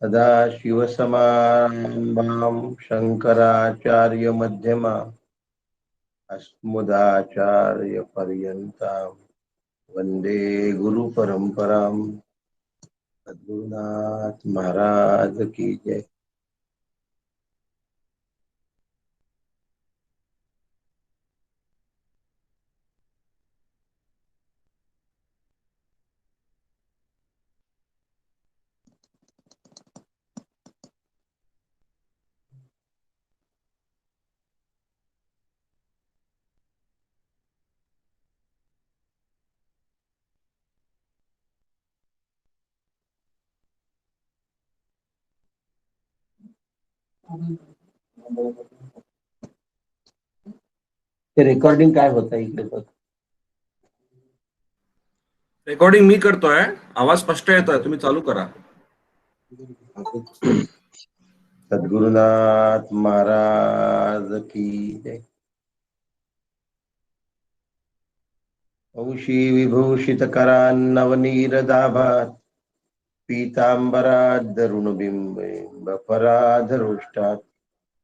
सदाशिवसमारम्भां शङ्कराचार्यमध्यमा अस्मदाचार्यपर्यन्तां वन्दे गुरुपरम्परां। सद्गुरुनाथ महाराज की जय। ते रेकॉर्डिंग काय होत आहे इकडे बघ. रेकॉर्डिंग मी करतोय. आवाज स्पष्ट येतोय, तुम्ही चालू करा. सद्गुरुनाथ महाराज की जय। औषी विभूषित करान्नवनीरदाभात पीतांबराद्धरुणबिंब पराधरुष्टात्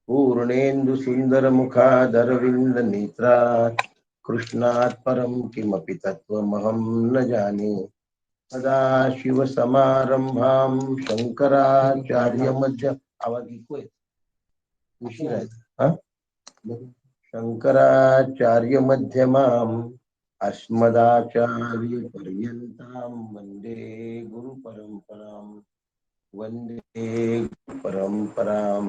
पूर्णेन्दु सुंदर मुखादरविंद नेत्रात् कृष्णात् परं किमपि तत्त्वमहं न जाने। सदाशिव समारंभां शंकराचार्य मध्य आवाज ऐकूय उशीर आहे हा शंकराचार्य मध्यमाम् अस्मदाचार्य पर्यंतां वंदे गुरु परंपरां वंदे परंपरां।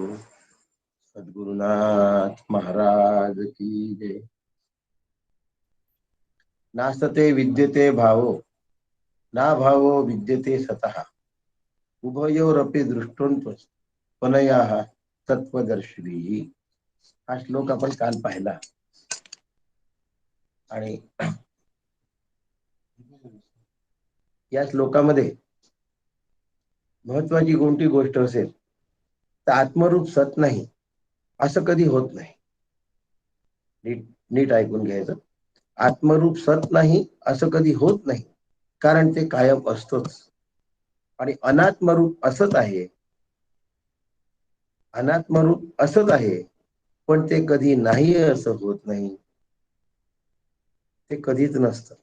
सद्गुरुनाथ महाराज की जय। नास्ते विद्यते भावो ना भावो विद्यते सतः उभयोरपि दृष्टोन्त्वनयाः तत्वदर्शिभिः। हा श्लोक आपण काल पाहिला आणि या श्लोकामध्ये महत्वाची कोणती गोष्ट असेल तर आत्मरूप सत नाही असं कधी होत नाही. नीट ऐकून घ्यायचं. आत्मरूप सत नाही असं कधी होत नाही, कारण ते कायम असतोच. आणि अनात्मरूप असत आहे, अनात्मरूप असत आहे, पण ते कधी नाही असं होत नाही, ते कधीच नसतं.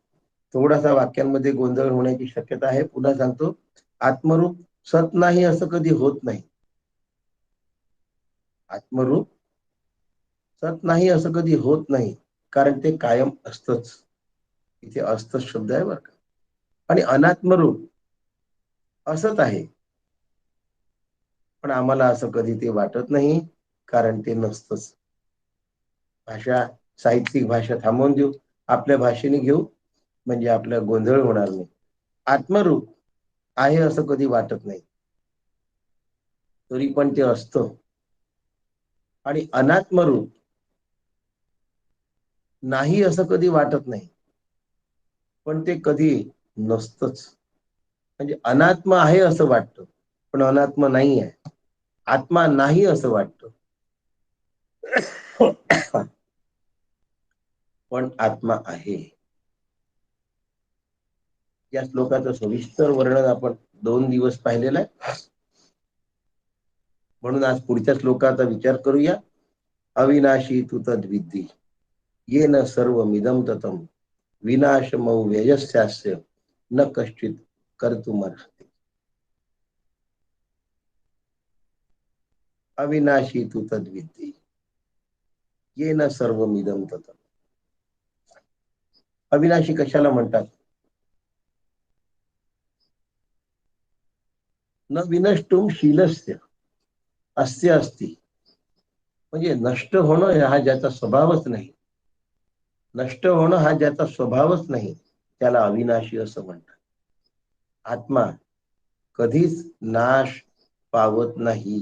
थोडासा वाक्यांमध्ये गोंधळ होण्याची शक्यता आहे. पुन्हा सांगतो, आत्मरूप सत नाही असं कधी होत नाही, आत्मरूप सत नाही असं कधी होत नाही, कारण ते कायम असतच. इथे असत शब्द आहे बरं का. आणि अनात्मरूप असत आहे, पण आम्हाला असं कधी ते वाटत नाही, कारण ते नसतच. भाषा साहित्यिक भाषा थांबवून देऊ, आपल्या भाषेने घेऊ, म्हणजे आपला गोंधळ होणार नाही. आत्मरूप आहे असं कधी वाटत नाही, तरी पण ते असतं. आणि अनात्मरूप नाही असं कधी वाटत नाही, पण ते कधी नसतच. म्हणजे अनात्म आहे असं वाटतं, पण अनात्म नाही आहे. आत्मा नाही असं वाटतं, पण आत्मा आहे. या श्लोकाचं सविस्तर वर्णन आपण 2 दिवस पाहिलेलं आहे. म्हणून आज पुढच्या श्लोकाचा विचार करूया. अविनाशी तु तद्विद्धी येन सर्वमिदं ततं विनाशमौ व्ययस्यास्य न कश्चित् कर्तुमर्हति. अविनाशी तु तद्विद्धी येन सर्वमिदं ततं. अविनाशी कशाला म्हणतात? न विनष्टुम शीलस्य अस्य अस्ति. म्हणजे नष्ट होणं हा ज्याचा स्वभावच नाही, नष्ट होणं हा ज्याचा स्वभावच नाही, त्याला अविनाशी असं म्हणतात. आत्मा कधीच नाश पावत नाही.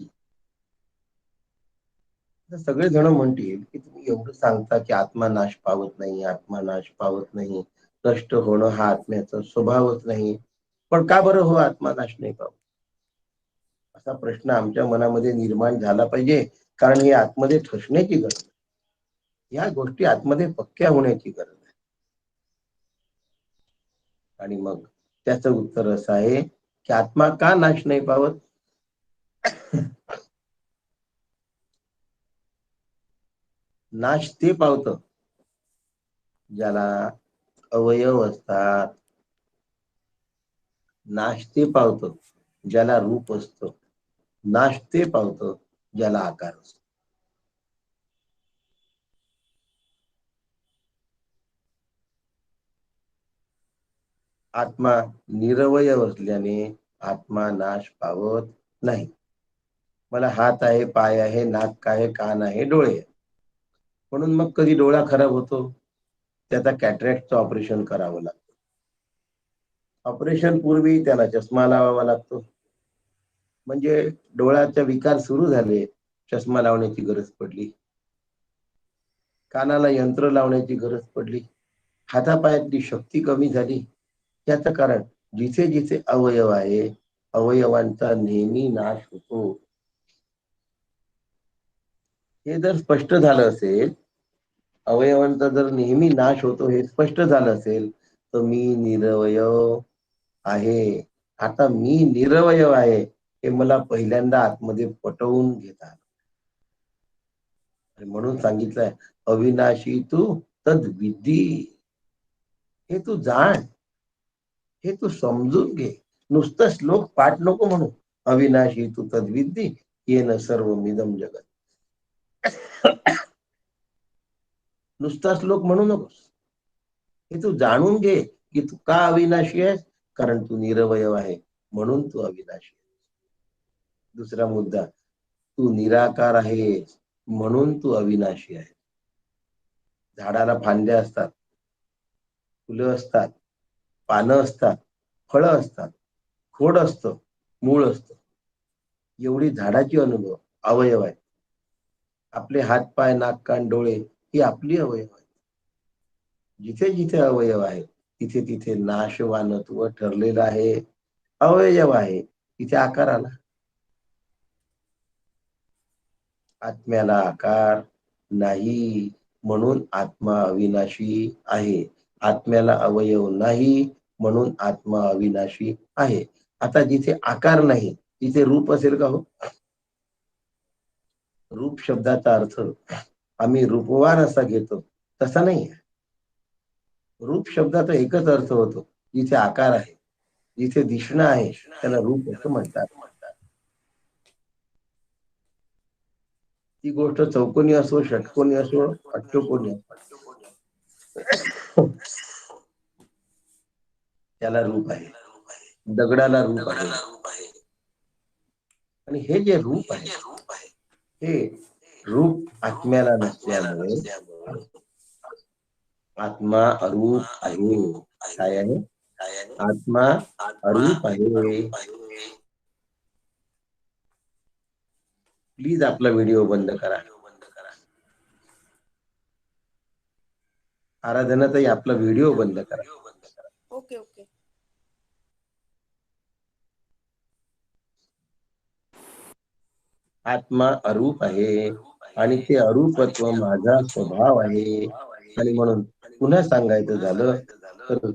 सगळे जण म्हणतील की तुम्ही एवढं सांगता की आत्मा नाश पावत नाही, आत्मा नाश पावत नाही, नष्ट होणं हा आत्म्याचा स्वभावच नाही, पण का बरं हो आत्मा नाश नाही पावत? असा प्रश्न आमच्या मनामध्ये निर्माण झाला पाहिजे, कारण हे आतमध्ये ठसण्याची गरज आहे. या गोष्टी आतमध्ये पक्क्या होण्याची गरज आहे. आणि मग त्याचं उत्तर असं आहे की आत्मा का नाश नाही पावत? नाश ते पावतं ज्याला अवयव असतात. नाश ते पावतं ज्याला रूप असतं. नाश ते पावतं ज्याला आकार असतो. आत्मा निरवयव असल्याने आत्मा नाश पावत नाही. मला हात आहे, पाय आहे, नाक आहे, कान आहे, डोळे आहे. म्हणून मग कधी डोळा खराब होतो, त्याचा कॅटरॅक्टचं ऑपरेशन करावं लागतं. ऑपरेशन पूर्वी त्याला चष्मा लावावा लागतो. म्हणजे डोळ्याचा विकार सुरू झाले, चष्मा लावण्याची गरज पडली. कानाला यंत्र लावण्याची गरज पडली. हातापायातली शक्ती कमी झाली. याचं कारण जिथे जिथे अवयव आहे, अवयवांचा नेहमी नाश होतो. हे जर स्पष्ट झालं असेल, अवयवांचा जर नेहमी नाश होतो हे स्पष्ट झालं असेल, तर मी निरवयव आहे. आता मी निरवयव आहे हे मला पहिल्यांदा आतमध्ये पटवून घेतात. म्हणून सांगितलंय, अविनाशी तू तद विद्धी. हे तू जाण, हे तू समजून घे. नुसतं श्लोक पाठ नको म्हणू. अविनाशी तू तद्विद्धी येन सर्व मिदम जगत. नुसता श्लोक म्हणू नकोस. हे तू जाणून घे की तू का अविनाशी आहेस. कारण तू निरवयव आहे म्हणून तू अविनाशी. दुसरा मुद्दा, तू निराकार आहेस म्हणून तू अविनाशी आहे. झाडाला फांद्या असतात, फुलं असतात, पानं असतात, फळं असतात, खोड असतं, मूळ असतं. एवढी झाडाची अनुभव अवयव आहे. आपले हात पाय नाक कान डोळे ही आपली अवयव आहे. जिथे जिथे अवयव आहे तिथे तिथे नाशवानत्व ठरलेलं आहे. अवयव आहे तिथे आकार आला. आत्म्याला आकार नाही म्हणून आत्मा अविनाशी आहे. आत्म्याला अवयव नाही म्हणून आत्मा अविनाशी आहे. आता जिथे आकार नाही तिथे रूप असेल का हो. रूप शब्दाचा अर्थ आम्ही रूपवान असा घेतो तसा नाही. रूप शब्दाचा एकच अर्थ होतो, जिथे आकार आहे, जिथे दिसणं आहे त्याला रूप असं म्हणतात. ती गोष्ट चौकोनी असो, षटकोनी असो, अष्टकोनी असो, त्याला रूप आहे. दगडाला रूप आहे. आणि हे जे रूप आहे हे रूप आत्म्याला नसल्यामुळे आत्मा अरूप आहे. काय आहे. आत्मा अरूप आहे. प्लीज आपला व्हिडिओ बंद करा. आराधनाताई आपला व्हिडिओ बंद करा. Okay okay. आत्मा अरूप आहे आणि ते अरूपत्व माझा स्वभाव आहे. आणि म्हणून पुन्हा सांगायचं झालं तर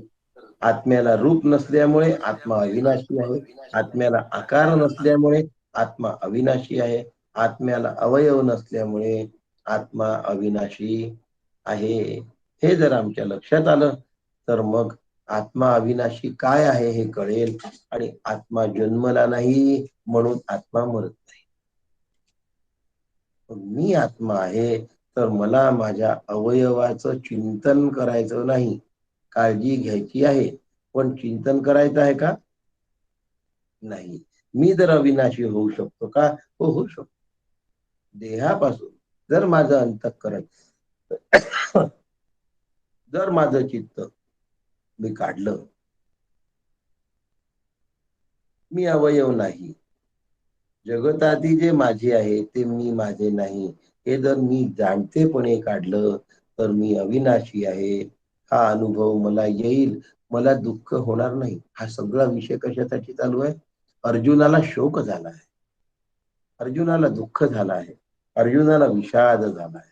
आत्म्याला रूप नसल्यामुळे आत्मा अविनाशी आहे. आत्म्याला आकार नसल्यामुळे आत्मा अविनाशी आहे. आत्म्याला अवयव नसल्यामुळे आत्मा अविनाशी आहे. हे जर आमच्या लक्षात आलं तर मग आत्मा अविनाशी काय आहे हे कळेल. आणि आत्मा जन्मला नाही म्हणून आत्मा मरत नाही. मी आत्मा आहे तर मला माझ्या अवयवाचं चिंतन करायचं नाही. काळजी घ्यायची आहे पण चिंतन करायचं आहे का. नाही. मी जर अविनाशी होऊ शकतो का. हो, होऊ शकतो. देहापासून जर माझं अंतःकरण जर माझं चित्त मी काढलं, मी अवयव नाही. जगताती जे माझे आहे ते मी माझे नाही हे जर मी जाणतेपणे काढलं तर मी अविनाशी आहे. हा अनुभव मला येईल. मला दुःख होणार नाही. हा सगळा विषय कशासाठी चालू आहे. अर्जुनाला शोक झाला आहे. अर्जुनाला दुःख झालं आहे. अर्जुनाला विषाद झाला आहे.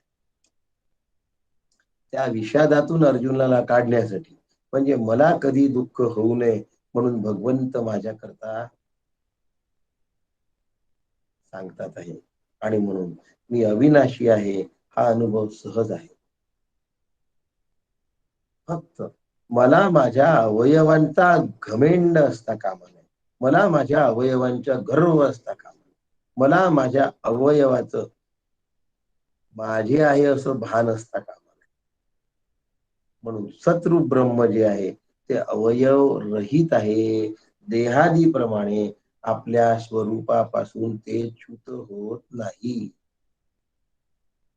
त्या विषादातून अर्जुनाला काढण्यासाठी म्हणजे मला कधी दुःख होऊ नये म्हणून भगवंत माझ्याकरता सांगतात आहे. आणि म्हणून मी अविनाशी आहे हा अनुभव सहज आहे. फक्त मला माझ्या अवयवांचा घमेंड असता कामा नये, मला माझ्या अवयवांचा गर्व असता कामा नये, मला माझ्या अवयवाचं माझे आहे असं भान असता कामा नये. म्हणून सतरूप ब्रह्म जे आहे ते अवयव रहित आहे. देहादीप्रमाणे आपल्या स्वरूपापासून ते च्युत होत नाही.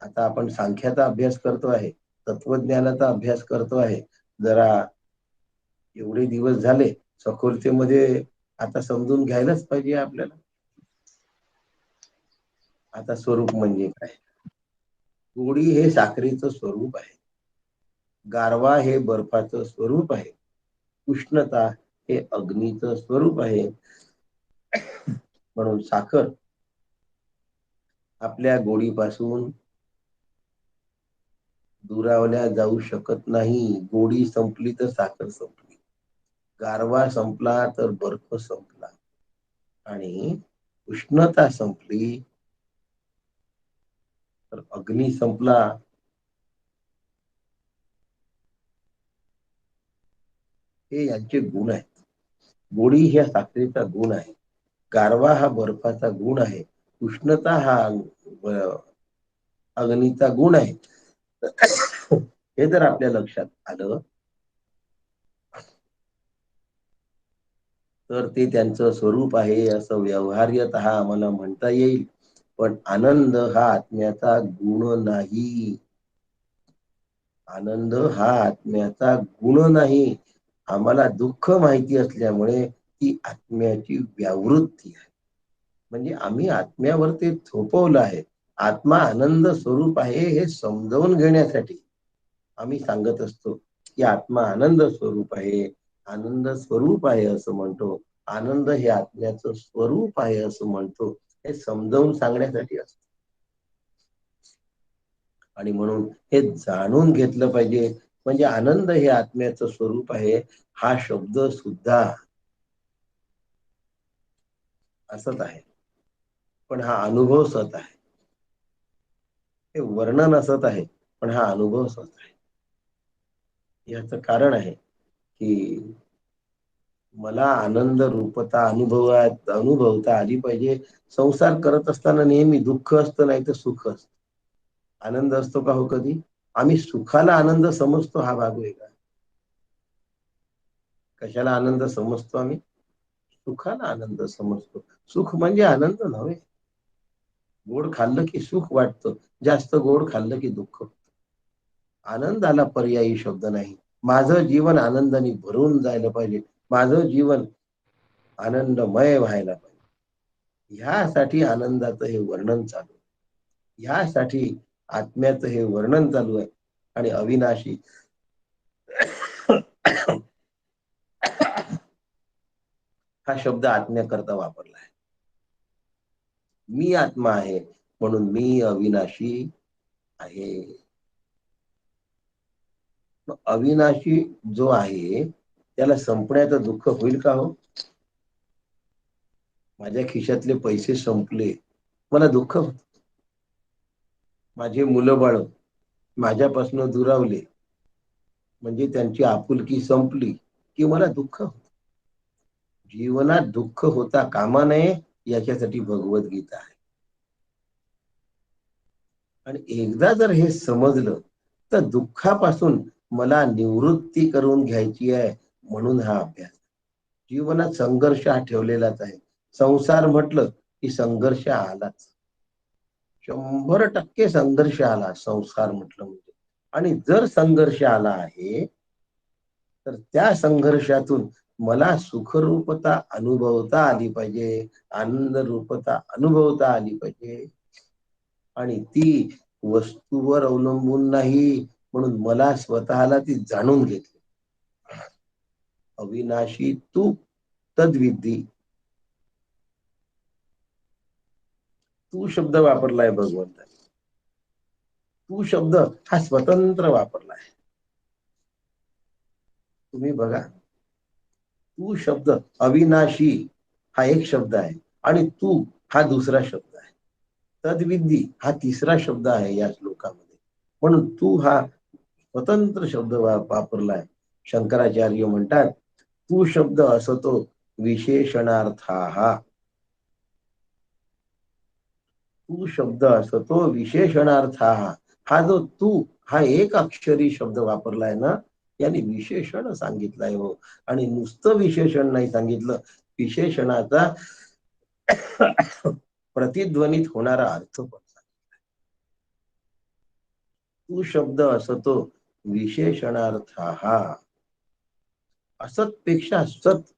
आता आपण सांख्याचा अभ्यास करतो आहे, तत्वज्ञानाचा अभ्यास करतो आहे. जरा एवढे दिवस झाले सखोलतेमध्ये, आता समजून घ्यायलाच पाहिजे आपल्याला. आता स्वरूप म्हणजे काय? गोडी हे साखरेचं स्वरूप आहे, गारवा हे बर्फाचं स्वरूप आहे, उष्णता हे अग्नीचं स्वरूप आहे. म्हणून साखर आपल्या गोडीपासून दुरावल्या जाऊ शकत नाही. गोडी संपली तर साखर संपली, गारवा संपला तर बर्फ संपला, आणि उष्णता संपली तर अग्नी संपला. हे यांचे गुण आहेत. गोडी ह्या साखरेचा गुण आहे, गारवा हा बर्फाचा गुण आहे, उष्णता हा अग्नीचा गुण आहे. हे जर आपल्या लक्षात आलं तर ते त्यांचं स्वरूप आहे असं व्यवहार्यतः आम्हाला म्हणता येईल. पण आनंद हा आत्म्याचा गुण नाही. आनंद हा आत्म्याचा गुण नाही. आम्हाला दुःख माहिती असल्यामुळे ती आत्म्याची व्यावृत्ती आहे. म्हणजे आम्ही आत्म्यावर ते थोपवलं आहे. आत्मा आनंद स्वरूप आहे हे समजावून घेण्यासाठी आम्ही सांगत असतो की आत्मा आनंद स्वरूप आहे, आनंद स्वरूप आहे असं म्हणतो. आनंद हे आत्म्याचं स्वरूप आहे असं म्हणतो. हे समजावून सांगण्यासाठी असतं. आणि म्हणून हे जाणून घेतलं पाहिजे. म्हणजे आनंद हे आत्म्याचं स्वरूप आहे हा शब्द सुद्धा असत आहे, पण हा अनुभव सत आहे. हे वर्णन असत आहे, पण हा अनुभव सत आहे. याचं कारण आहे की मला आनंद रूपता अनुभवता आली पाहिजे. संसार करत असताना नेहमी दुःख असतं, नाही तर सुख असतं. आनंद असतो का हो कधी? आम्ही सुखाला आनंद समजतो, हा भाग वेगळा. कशाला आनंद समजतो आम्ही? सुखाला आनंद समजतो. सुख म्हणजे आनंद नव्हे. गोड खाल्लं की सुख वाटतं, जास्त गोड खाल्लं की दुःख. आनंदाला पर्यायी शब्द नाही. माझं जीवन आनंदाने भरून जायला पाहिजे, माझं जीवन आनंदमय व्हायला पाहिजे. ह्यासाठी आनंदाचं हे वर्णन चालू आहे, ह्यासाठी आत्म्याचं हे वर्णन चालू आहे. आणि अविनाशी हा शब्द आत्म्याकरता वापरला आहे. मी आत्मा आहे म्हणून मी अविनाशी आहे. अविनाशी जो आहे त्याला संपण्याचं दुःख होईल का हो? माझ्या खिशातले पैसे संपले, मला दुःख होत. माझे मुलं बाळ माझ्यापासून दुरावले, म्हणजे त्यांची आपुलकी संपली की मला दुःख होत. जीवनात दुःख होता कामा नये याच्यासाठी भगवद्गीता आहे. आणि एकदा जर हे समजलं तर दुःखापासून मला निवृत्ती करून घ्यायची आहे. म्हणून हा अभ्यास. जीवनात संघर्ष हा ठेवलेलाच आहे. संसार म्हटलं की संघर्ष आलाच, 100% संघर्ष आला संसार म्हटलं म्हणजे. आणि जर संघर्ष आला आहे तर त्या संघर्षातून मला सुखरूपता अनुभवता आली पाहिजे, आनंद रूपता अनुभवता आली पाहिजे. आणि ती वस्तूवर अवलंबून नाही, म्हणून मला स्वतःला ती जाणून घेतली. अविनाशी तू तद्विधी. तू शब्द वापरलाय भगवंताने. तू शब्द हा स्वतंत्र वापरला आहे. तुम्ही बघा, तू शब्द अविनाशी हा एक शब्द आहे आणि तू हा दुसरा शब्द आहे. तद्विधी हा तिसरा शब्द आहे या श्लोकामध्ये. म्हणून तू हा स्वतंत्र शब्द वापरलाय. शंकराचार्य म्हणतात तू शब्द असतो विशेषणार्था. तू शब्द असतो विशेषणार्था. हा जो तू हा एक अक्षरी शब्द वापरलाय ना, याने विशेषण सांगितलंय हो. आणि नुसतं विशेषण नाही सांगितलं, विशेषणाचा प्रतिध्वनित होणारा अर्थ पण. तू शब्द असतो विशेषणार्था. असत पेक्षा सत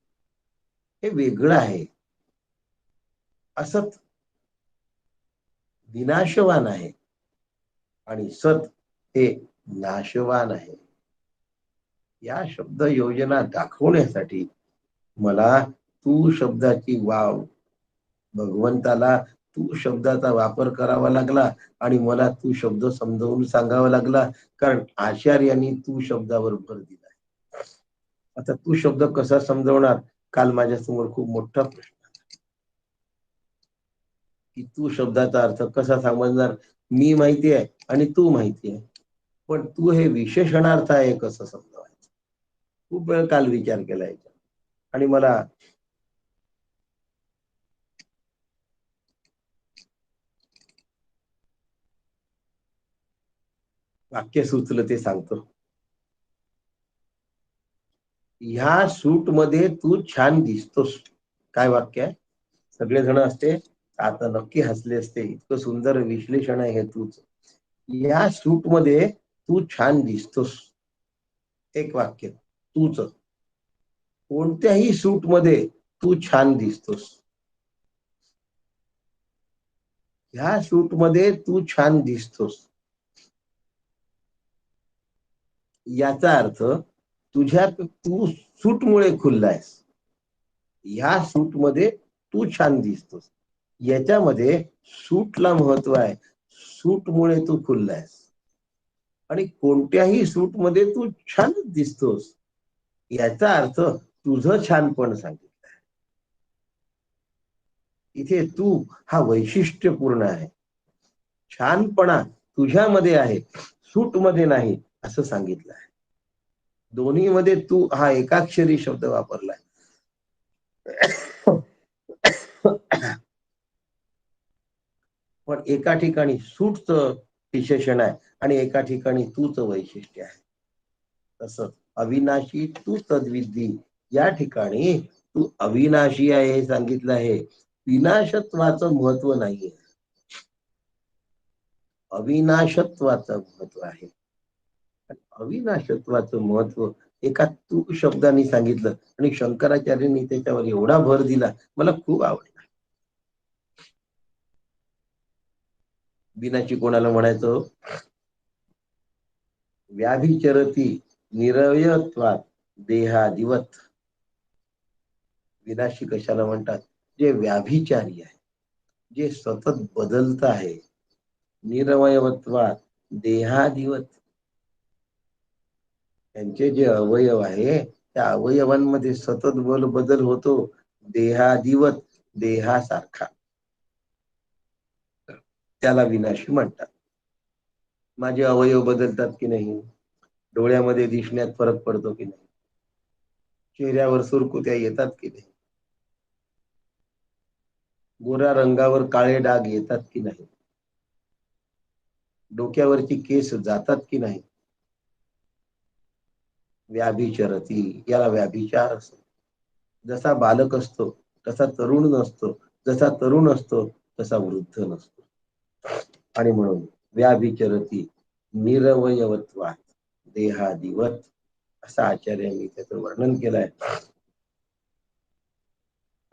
हे वेगळं आहे. असत विनाशवान आहे आणि सत हे नाशवान आहे. या शब्द योजना दाखवण्यासाठी मला तू शब्दाची वाव, भगवंताला तू शब्दाचा वापर करावा लागला आणि मला तू शब्द समजावून सांगावा लागला, कारण आचार्यांनी तू शब्दावर भर दिला. आता तू शब्द कसा समजवणार? काल माझ्या समोर खूप मोठा प्रश्न की तू शब्दाचा अर्थ कसा समजणार? मी माहिती आहे आणि तू माहिती आहे, पण तू हे विशेषणार्थ आहे कसं समजवायचं? खूप वेळ काल विचार केला याचा आणि मला वाक्य सुचलं ते सांगतो. ह्या सूट मध्ये तू छान दिसतोस. काय वाक्य आहे? सगळेजण असते आता नक्की हसले असते, इतकं सुंदर विश्लेषण आहे हे तूच. या सूट मध्ये तू छान दिसतोस. एक वाक्य तूच. कोणत्याही सूट मध्ये तू छान दिसतोस. ह्या सूट मध्ये तू छान दिसतोस याचा अर्थ तुझ्यात तू सूटमुळे खुललायस. ह्या सूट मध्ये तू छान दिसतोस, याच्यामध्ये सूटला महत्व आहे. सूटमुळे तू खुललायस आणि कोणत्याही सूट मध्ये तू छान दिसतोस याचा अर्थ तुझं छानपण सांगितलं. इथे तू हा वैशिष्ट्यपूर्ण आहे. छानपणा तुझ्यामध्ये आहे, सूट मध्ये नाही असं सांगितलं आहे. दोन्ही मध्ये तू हा एकाक्षरी शब्द वापरलाय. पण एका ठिकाणी सूटचं विशेषण आहे आणि एका ठिकाणी तूच वैशिष्ट्य आहे. तसं अविनाशी तू तद्विधी, या ठिकाणी तू अविनाशी आहे हे सांगितलं आहे. विनाशत्वाचं महत्व नाहीये, अविनाशत्वाचं महत्व आहे. अविनाशत्वाचं महत्व एका तू शब्दाने सांगितलं आणि शंकराचार्यांनी त्याच्यावर एवढा भर दिला, मला खूप आवडला. विनाशी कोणाला म्हणायचं? व्याभिचरती निरवयत्वात देहादिवत. विनाशी कशाला म्हणतात? जे व्याभिचारी आहे, जे सतत बदलत आहे. निरवयत्वात देहादिवत, त्यांचे जे अवयव आहे त्या अवयवांमध्ये सतत बदल होतो. देहादिवत, देहासारखा, त्याला विनाशी म्हणतात. माझे अवयव बदलतात की नाही? डोळ्यामध्ये दिसण्यात फरक पडतो की नाही? चेहऱ्यावर सुरकुत्या येतात की नाही? गोऱ्या रंगावर काळे डाग येतात की नाही? डोक्यावरची केस जातात की नाही? व्याभिचरती, याला व्याभिचार असतो. जसा बालक असतो तसा तरुण नसतो, जसा तरुण असतो तसा वृद्ध नसतो. आणि म्हणून व्याभिचरती निरवयवत्वात देहादिवत, असं आचार्यांनी त्याचं वर्णन केलंय.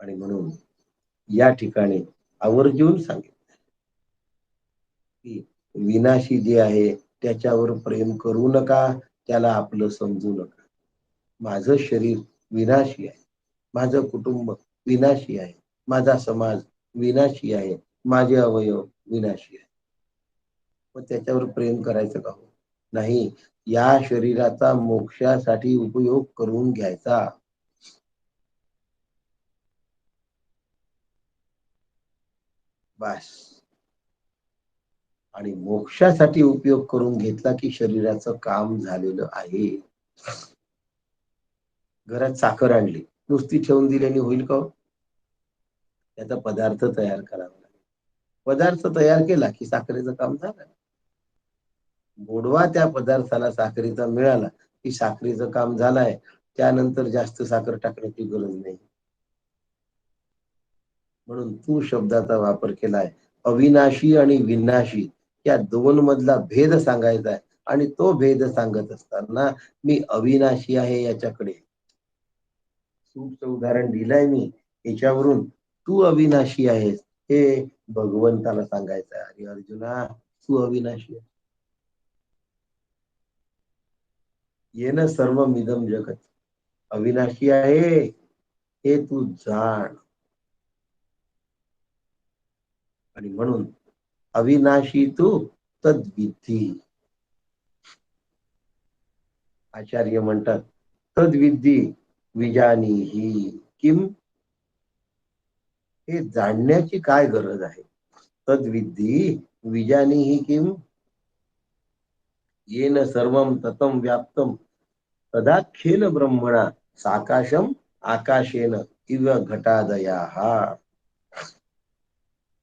आणि म्हणून या ठिकाणी आवर्जून सांगितलं की विनाशी जे आहे त्याच्यावर प्रेम करू नका, त्याला आपलं समजू नका. माझं शरीर विनाशी आहे, माझं कुटुंब विनाशी आहे, माझा समाज विनाशी आहे, माझे अवयव विनाशी आहे. मग त्याच्यावर प्रेम करायचं का? नाही, या शरीराचा मोक्षासाठी उपयोग करून घ्यायचा. बस. आणि मोक्षासाठी उपयोग करून घेतला की शरीराचं काम झालेलं आहे. घरात साखर आणली, नुसती ठेवून दिल्याने होईल का हो? त्याचा पदार्थ तयार करावा लागेल. पदार्थ तयार केला की साखरेचं काम झालं. गोडवा त्या पदार्थाला साखरेचा मिळाला की साखरेचं काम झालंय. त्यानंतर जास्त साखर टाकण्याची गरज नाही. म्हणून तू शब्दाचा वापर केलाय. अविनाशी आणि विनाशी या दोन मधला भेद सांगायचा आहे. आणि तो भेद सांगत असताना मी अविनाशी आहे याच्याकडे सूपचं उदाहरण दिलंय मी. याच्यावरून तू अविनाशी आहेस हे भगवंताला सांगायचं आहे. आणि अर्जुना, तू अविनाशी आहे. येन सर्वमिदं जगत, अविनाशी आहे हे तू जाण. आणि म्हणून अविनाशी तू तद्विधी. आचार्य म्हणतात तद्विधी विजानीही किम. हे जाणण्याची काय गरज आहे? तद्विधी विजानीही किम येन सर्वं ततं व्याप्तं तदाख्येन ब्रह्मणा साकाशम आकाशेन इव घटादयाः.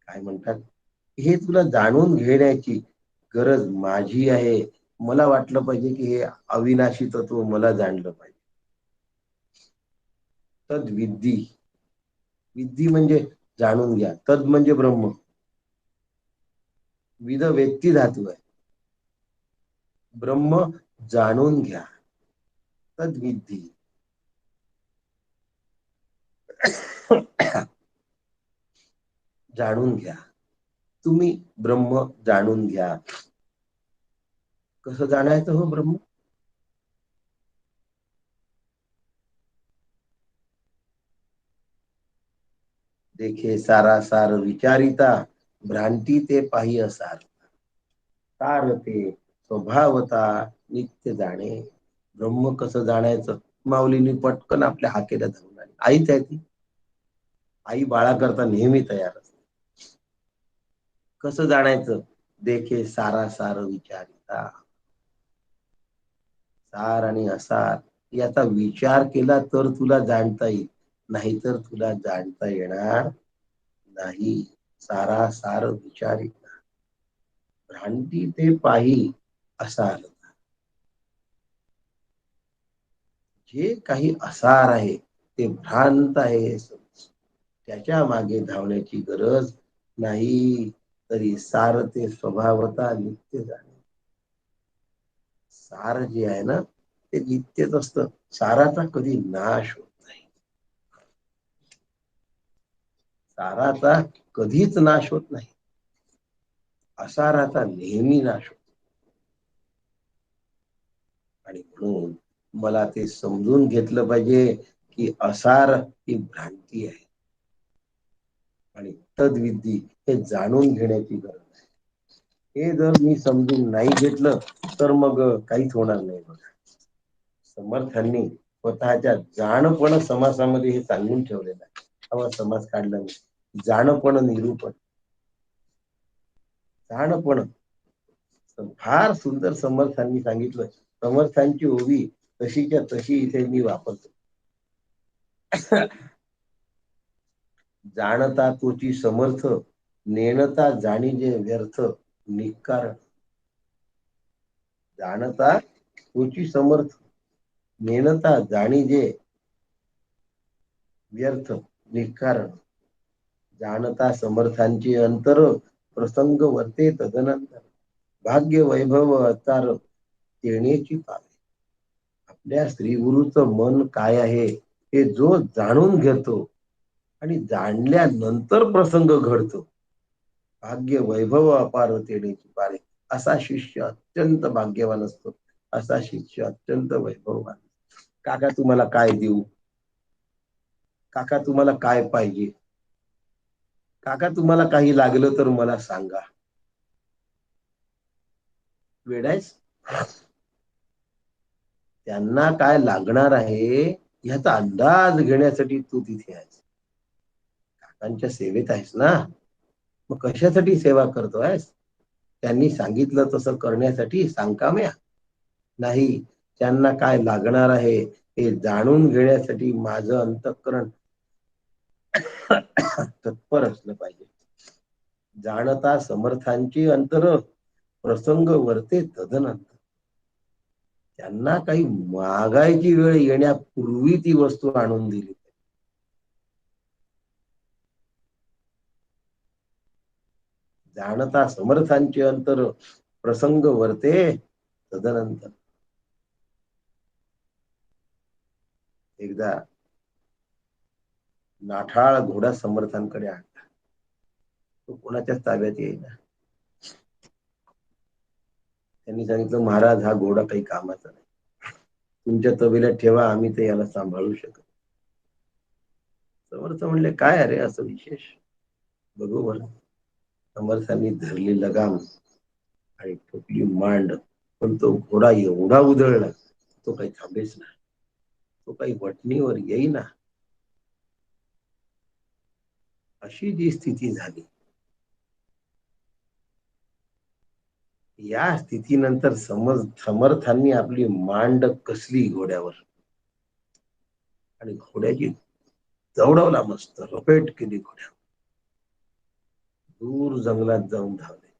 काय म्हणतात? हे तुला जाणून घेण्याची गरज माझी आहे. मला वाटलं पाहिजे की हे अविनाशी तत्व मला जाणलं पाहिजे. तद विद्धी, विद्धी म्हणजे जाणून घ्या. तद म्हणजे ब्रह्म. विद व्यक्ती धातू आहे. ब्रह्म जाणून घ्या. तद विद्धी. जाणून घ्या. तुम्ही ब्रह्म जाणून घ्या. कसं जाणायचं हो ब्रह्म? देखे सारा सार विचारिता भ्रांती ते पाही असार. सार ते स्वभावता नित्य जाणे. ब्रह्म कसं जाणायचं? माऊलींनी पटकन आपल्या हाकेला धरून आली. आईच आहे ती. आई बाळाकरता नेहमी तयार असते. कसं जाणायचं? देखे सारा सार विचारिता. सार आणि असार याचा विचार केला तर तुला जाणता येईल, नाहीतर तुला जाणता येणार नाही. सारा सार विचारिता भ्रांती ते पाही असार. जे काही असार आहे ते भ्रांत आहे, त्याच्या मागे धावण्याची गरज नाही. तरी सार ते स्वभावता नित्य जाणे. सार जे आहे ना ते नित्यच असतं. साराचा कधी नाश होत नाही. साराचा कधीच नाश होत नाही. असाराचा नेहमी नाश होतो. आणि म्हणून मला ते समजून घेतलं पाहिजे की असार ही भ्रांती आहे आणि तद्विधी हे जाणून घेण्याची गरज आहे. हे जर मी समजून नाही घेतलं तर मग काहीच होणार नाही. बघा, समर्थांनी स्वतःच्या जाणपण समासामध्ये हे सांगून ठेवलेलं आहे. हवा समास काढला नाही. जाणपण निरूपण. जाणपण फार सुंदर समर्थांनी सांगितलं. समर्थांची ओवी तशीच्या तशी इथे मी वापरतो. जाणता तोची समर्थ नेणता जाणीजे व्यर्थ निकार. जाणता तोची समर्थ नेणता जाणीजे व्यर्थ निकार. जाणता समर्थांचे अंतर प्रसंग वर्ते तदनंतर भाग्य वैभव अवतार तेण्याची पावे. आपल्या श्री गुरुचं मन काय आहे हे जो जाणून घेतो आणि जाणल्यानंतर प्रसंग घडतो, भाग्य वैभव अपार तेण्याची पारे. असा शिष्य अत्यंत भाग्यवान असतो. असा शिष्य अत्यंत वैभववान. काका तुम्हाला काय देऊ? काका तुम्हाला काय पाहिजे? काका तुम्हाला काही लागलं तर मला सांगा. वेडायस? त्यांना काय लागणार आहे याचा अंदाज घेण्यासाठी तू तिथे आहेस. काकांच्या सेवेत आहेस ना, मग कशासाठी सेवा करतोयस? त्यांनी सांगितलं तसं करण्यासाठी सांगकाम्या नाही. त्यांना काय लागणार आहे हे जाणून घेण्यासाठी माझं अंतःकरण तत्पर असलं पाहिजे. जाणता समर्थांची अंतर प्रसंग वर्ते तदनंतर. त्यांना काही मागायची वेळ येण्यापूर्वी ती वस्तू आणून दिली. जाणता समर्थांचे अंतर प्रसंग वर्ते तदनंतर. एकदा नाठाळ घोडा समर्थांकडे आणला. तो कोणाच्याच ताब्यात येईना. त्यांनी सांगितलं, महाराज हा घोडा काही कामाचा नाही, तुमच्या तबेल्यात ठेवा, आम्ही ते याला सांभाळू शकत. समर्थ म्हणले, काय अरे असं विशेष? बघू बरं. समर्थांनी धरली लगाम आणि ठोकली मांड, पण तो घोडा एवढा उधळला तो काही थांबेच ना, तो काही वटणीवर येईना. अशी जी स्थिती झाली, या स्थितीनंतर समर्थांनी आपली मांड कसली घोड्यावर आणि घोड्याची दौडवला, मस्त रपेट केली घोड्यावर. दूर जंगलात जाऊन धावले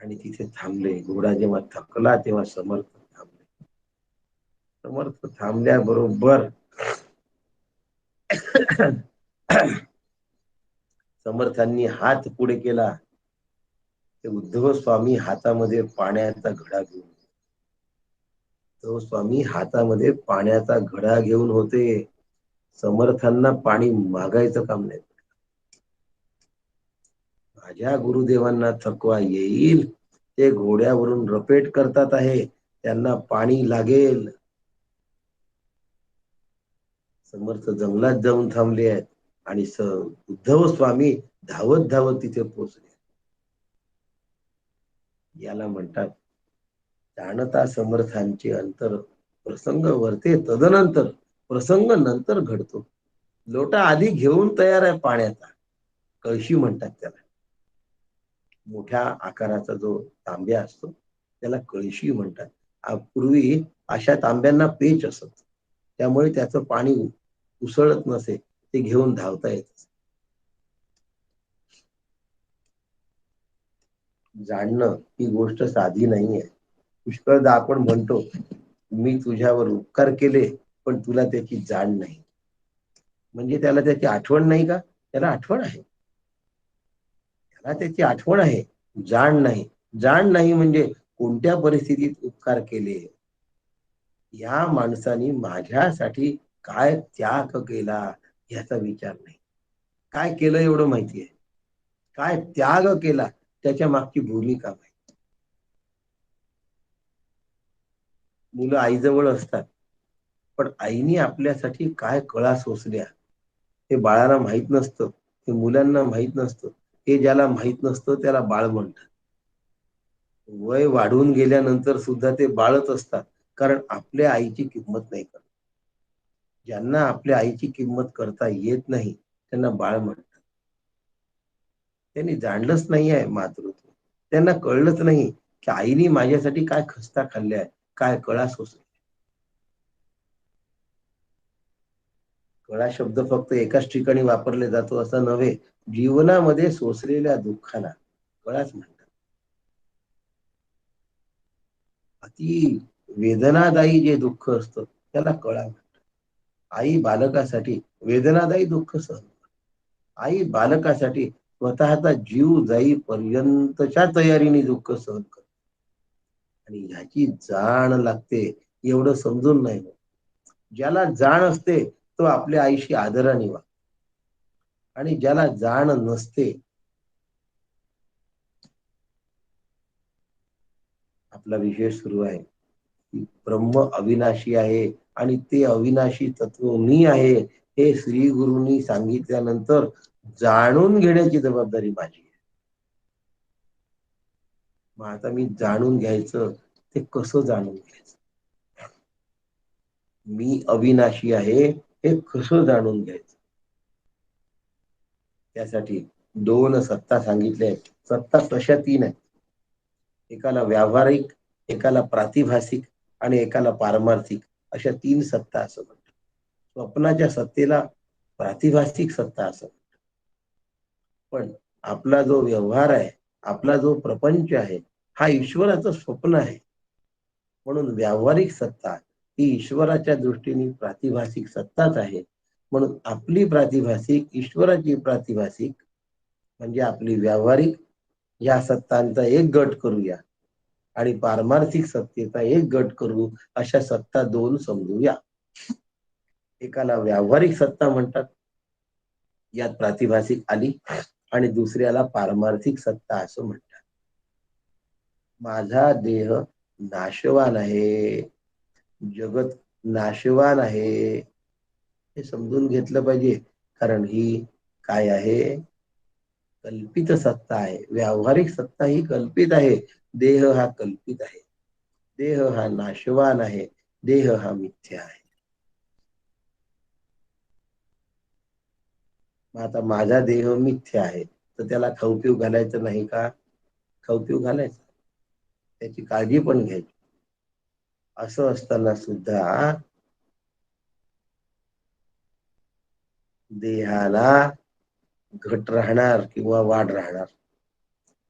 आणि तिथे थांबले. घोडा जेव्हा थकला तेव्हा समर्थ थांबले. समर्थ थांबल्याबरोबर समर्थांनी हात पुढे केला. ते उद्धव स्वामी हातामध्ये पाण्याचा घडा घेऊन, उद्धव स्वामी हातामध्ये पाण्याचा घडा घेऊन होते. समर्थांना पाणी मागायचं काम नाही. माझ्या गुरुदेवांना थकवा येईल, ते घोड्यावरून रपेट करतात आहे, त्यांना पाणी लागेल. समर्थ जंगलात जाऊन थांबले आहेत आणि उद्धव स्वामी धावत धावत तिथे पोहोचले. याला म्हणतात जाणता समर्थांचे अंतर प्रसंग वर्ते तदनंतर. प्रसंग नंतर घडतो. लोटा आधी घेऊन तयार आहे पाण्याचा, कळशी म्हणतात त्याला. मोठ्या आकाराचा जो तांब्या असतो त्याला कळशी म्हणतात. पूर्वी अशा तांब्यांना पेच असत, त्यामुळे त्याचं पाणी उसळत नसे, ते घेऊन धावता येत. जाणणं ही गोष्ट साधी नाहीये. पुष्कळदा आपण म्हणतो, मी तुझ्यावर उपकार केले पण तुला त्याची जाण नाही. म्हणजे त्याला त्याची आठवण नाही का? त्याला आठवण आहे, त्याला त्याची आठवण आहे, जाण नाही. जाण नाही म्हणजे कोणत्या परिस्थितीत उपकार केले, या माणसाने माझ्यासाठी काय त्याग केला याचा विचार नाही. काय केलं एवढं माहिती आहे, काय त्याग केला त्याच्या मागची भूमिका माहिती. मुलं आईजवळ असतात, पण आईने आपल्यासाठी काय कळा सोसल्या हे बाळाला माहित नसतं, ते मुलांना माहित नसतं. हे ज्याला माहित नसतं त्याला बाळ म्हणतात. वय वाढून गेल्यानंतर सुद्धा ते बाळच असतात, कारण आपल्या आईची किंमत नाही करत. ज्यांना आपल्या आईची किंमत करता येत नाही त्यांना बाळ म्हणतात. त्यांनी जाणलंच नाही आहे मातृत्व, त्यांना कळलंच नाही की आईने माझ्यासाठी काय खस्ता खाल्ल्या, काय कळा सोसल्या. कळा शब्द फक्त एकाच ठिकाणी वापरले जातो असं नव्हे, जीवनामध्ये सोसलेल्या दुःखाला कळाच म्हणतात. अति वेदनादायी जे दुःख असतं त्याला कळा म्हणतात. आई बालकासाठी वेदनादायी दुःख सहन, आई बालकासाठी स्वतःचा जीव जाईपर्यंतच्या तयारीने दुःख सहन करते. आणि ह्याची जाण लागते एवढं समजून नाही. ज्याला जाण असते तो आपल्या आईशी आदराने वागतो, आणि ज्याला जाण नसते, आपला विषय सुरू आहे, ब्रह्म अविनाशी आहे आणि ते अविनाशी तत्व मी आहे हे श्री गुरूंनी सांगितल्यानंतर जाणून घेण्याची जबाबदारी माझी आहे. मग आता मी जाणून घ्यायचं, ते कसं जाणून घ्यायचं? मी अविनाशी आहे हे कसं जाणून घ्यायचं? त्यासाठी दोन सत्ता सांगितल्या आहेत. सत्ता तशा तीन आहेत. एकाला व्यावहारिक, एकाला प्रातिभासिक आणि एकाला पारमार्थिक, अशा तीन सत्ता असं म्हणतात. स्वप्नाच्या सत्तेला प्रातिभासिक सत्ता असं म्हणतात. पण आपला जो व्यवहार आहे, आपला जो प्रपंच आहे, हा ईश्वराचं स्वप्न आहे. म्हणून व्यावहारिक सत्ता ही ईश्वराच्या दृष्टीने प्रातिभासिक सत्ताच आहे. म्हणून आपली प्रातिभासिक, ईश्वराची प्रातिभासिक, म्हणजे आपली व्यावहारिक या सत्तांचा एक गट करूया आणि पारमार्थिक सत्तेचा एक गट करू, अशा सत्ता दोन समजूया. एकाला व्यावहारिक सत्ता म्हणतात, यात प्रातिभासिक आली, आणि दुसऱ्याला पारमार्थिक सत्ता असं म्हणतात. माझा देह नाशवान आहे, जगत नाशवान आहे, हे समजून घेतलं पाहिजे. कारण ही काय आहे? कल्पित सत्ता आहे. व्यावहारिक सत्ता ही कल्पित आहे. देह हा कल्पित आहे. देह हा नाशवान आहे. देह हा मिथ्या आहे. आता माझा देह मिथ्या आहे, तर त्याला खाऊ घालायचं नाही का? खाऊ घालायचं, त्याची काळजी पण घ्यायची. असं असताना सुद्धा देहाला घट राहणार किंवा वाढ राहणार.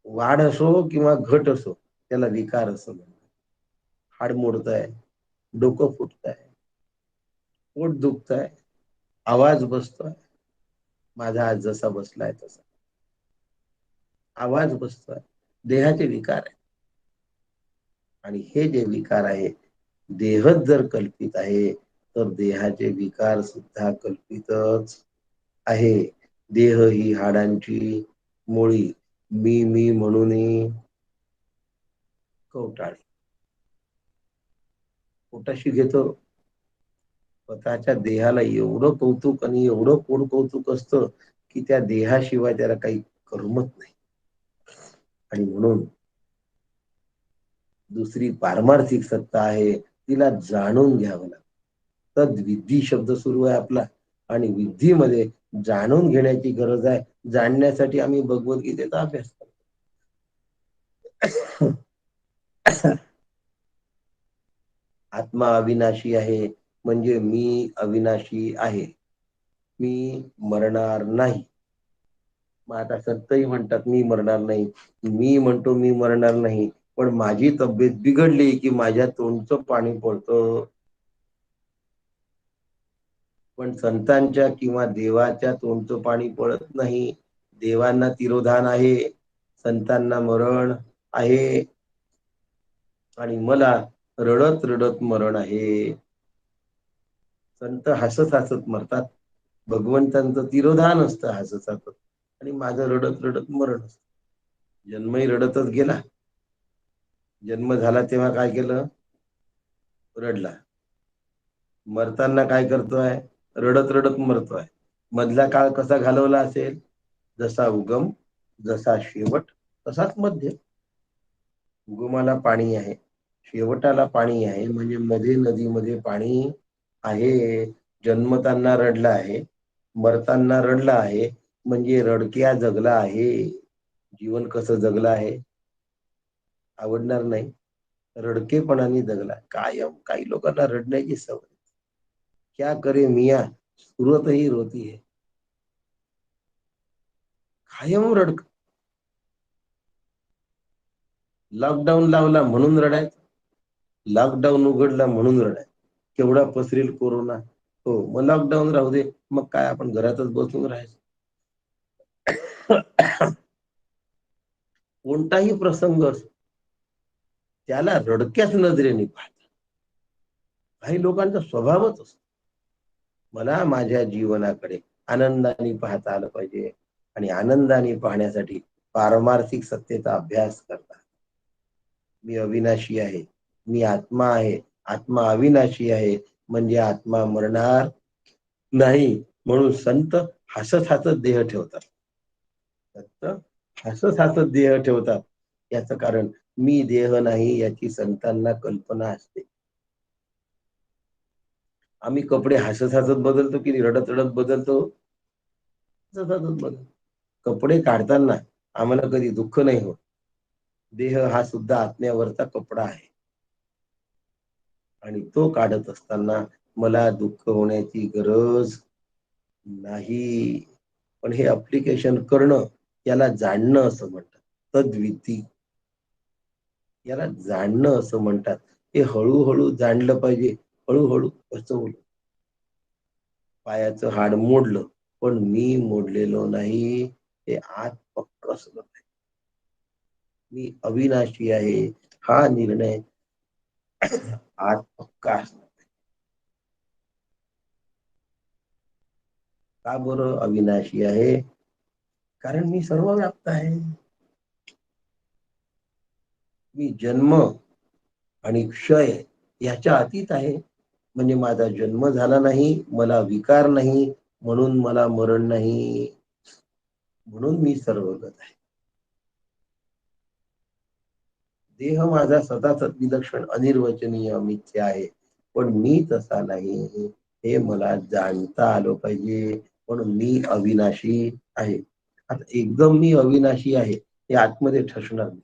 वाढ असो किंवा घट असो, त्याला विकार असं म्हणतात. हाड मोडतंय, डोकं फुटतंय, पोट दुखतंय, आवाज बसतोय. माझा आज जसा बसलाय तसा आवाज बसतोय. देहाचे विकार आहे. आणि हे जे विकार आहे, देहच जर कल्पित आहे, तर देहाचे विकार सुद्धा कल्पितच आहे. देह ही हाडांची मुळी मी म्हणून कवटाळी. पोटाशी घेतो, स्वतःच्या देहाला एवढं कौतुक आणि एवढं पोट कौतुक असतं की त्या देहाशिवाय त्याला काही करमत नाही. आणि म्हणून दुसरी पारमार्थिक सत्ता आहे, तिला जाणून घ्यावं लागतं. तद विद्धी शब्द सुरू आहे आपला, आणि विद्धीमध्ये जाणून घेण्याची गरज आहे. जाणण्यासाठी आम्ही भगवद्गीतेचा अभ्यास करतो. आत्मा अविनाशी आहे, म्हणजे मी अविनाशी आहे, मी मरणार नाही. मग आता संतही म्हणतात मी मरणार नाही, मी म्हणतो मी मरणार नाही, पण माझी तब्येत बिघडली की माझ्या तोंडचं पाणी पडतं. पण संतांच्या किंवा देवाच्या तोंडचं पाणी पडत नाही. देवांना तिरोधान आहे, संतांना मरण आहे, आणि मला रडत रडत मरण आहे. संत हसत हसत मरतात, भगवंतांचं तिरोधान असतं हसत हसत, आणि माझं रडत रडत मरण असतं. जन्मही रडतच गेला. जन्म झाला तेव्हा काय केलं? रडला. मरताना काय करतोय? रडत रडत मरतोय. मधला काळ कसा घालवला असेल? जसा उगम, जसा शेवट, तसाच मध्य. उगमाला पाणी आहे, शेवटाला पाणी आहे, म्हणजे मध्ये नदीमध्ये पाणी आहे. जन्मताना रडला आहे, मरताना रडला आहे, म्हणजे रडक्या जगला आहे. जीवन कसं जगलं आहे? आवडणार नाही. रडकेपणाने जगला. कायम काही लोकांना रडण्याची सवय. क्या करे मिया, सुरत ही रोती है. कायम रडक. लॉकडाऊन लावला म्हणून रडायचं, लॉकडाऊन उघडला म्हणून रडायचं. केवढा पसरेल कोरोना? हो, मग लॉकडाऊन राहू दे, मग काय आपण घरातच बसून राहायचं. कोणताही प्रसंग असो, त्याला रडक्याच नजरेने पाहतात. काही लोकांचा स्वभावच असतो, मला माझ्या जीवनाकडे आनंदाने पाहता आलं पाहिजे, आणि आनंदाने पाहण्यासाठी पारमार्थिक सत्तेचा अभ्यास करतात. मी अविनाशी आहे, मी आत्मा आहे, आत्मा अविनाशी आहे, म्हणजे आत्मा मरणार नाही. म्हणून संत हसत हसत देह ठेवतात. संत हसत हसत देह ठेवतात. याचं कारण मी देह नाही याची संतांना कल्पना असते. आम्ही कपडे हसत हसत बदलतो की रडत रडत बदलतो? हसत हसत बदलतो. कपडे काढताना आम्हाला कधी दुःख नाही होत. देह हा सुद्धा आत्म्यावरचा कपडा आहे आणि तो काढत असताना मला दुःख होण्याची गरज नाही. पण हे अप्लिकेशन करणं, याला जाणणं असं म्हणतात. तद्विती, याला जाणणं असं म्हणतात. हे हळूहळू जाणलं पाहिजे. हळूहळू कसं पायाचं हाड मोडलं, पण मी मोडलेलो नाही. हे आत पक्क असलं पाहिजे. मी अविनाशी आहे हा निर्णय आत पक्का असला. का बरं अविनाशी आहे? कारण मी सर्व व्याप्त आहे. मी जन्म आणि क्षय याच्या अतीत आहे. म्हणजे माझा जन्म झाला नाही, मला विकार नाही, म्हणून मला मरण नाही, म्हणून मी सर्वगत आहे. देह माझा सदाच विलक्षण अनिर्वचनीय मिथ्या आहे, पण मी तसा नाही, हे मला जाणता आलं पाहिजे. म्हणून मी अविनाशी आहे. आता एकदम मी अविनाशी आहे हे आतमध्ये ठसणार नाही.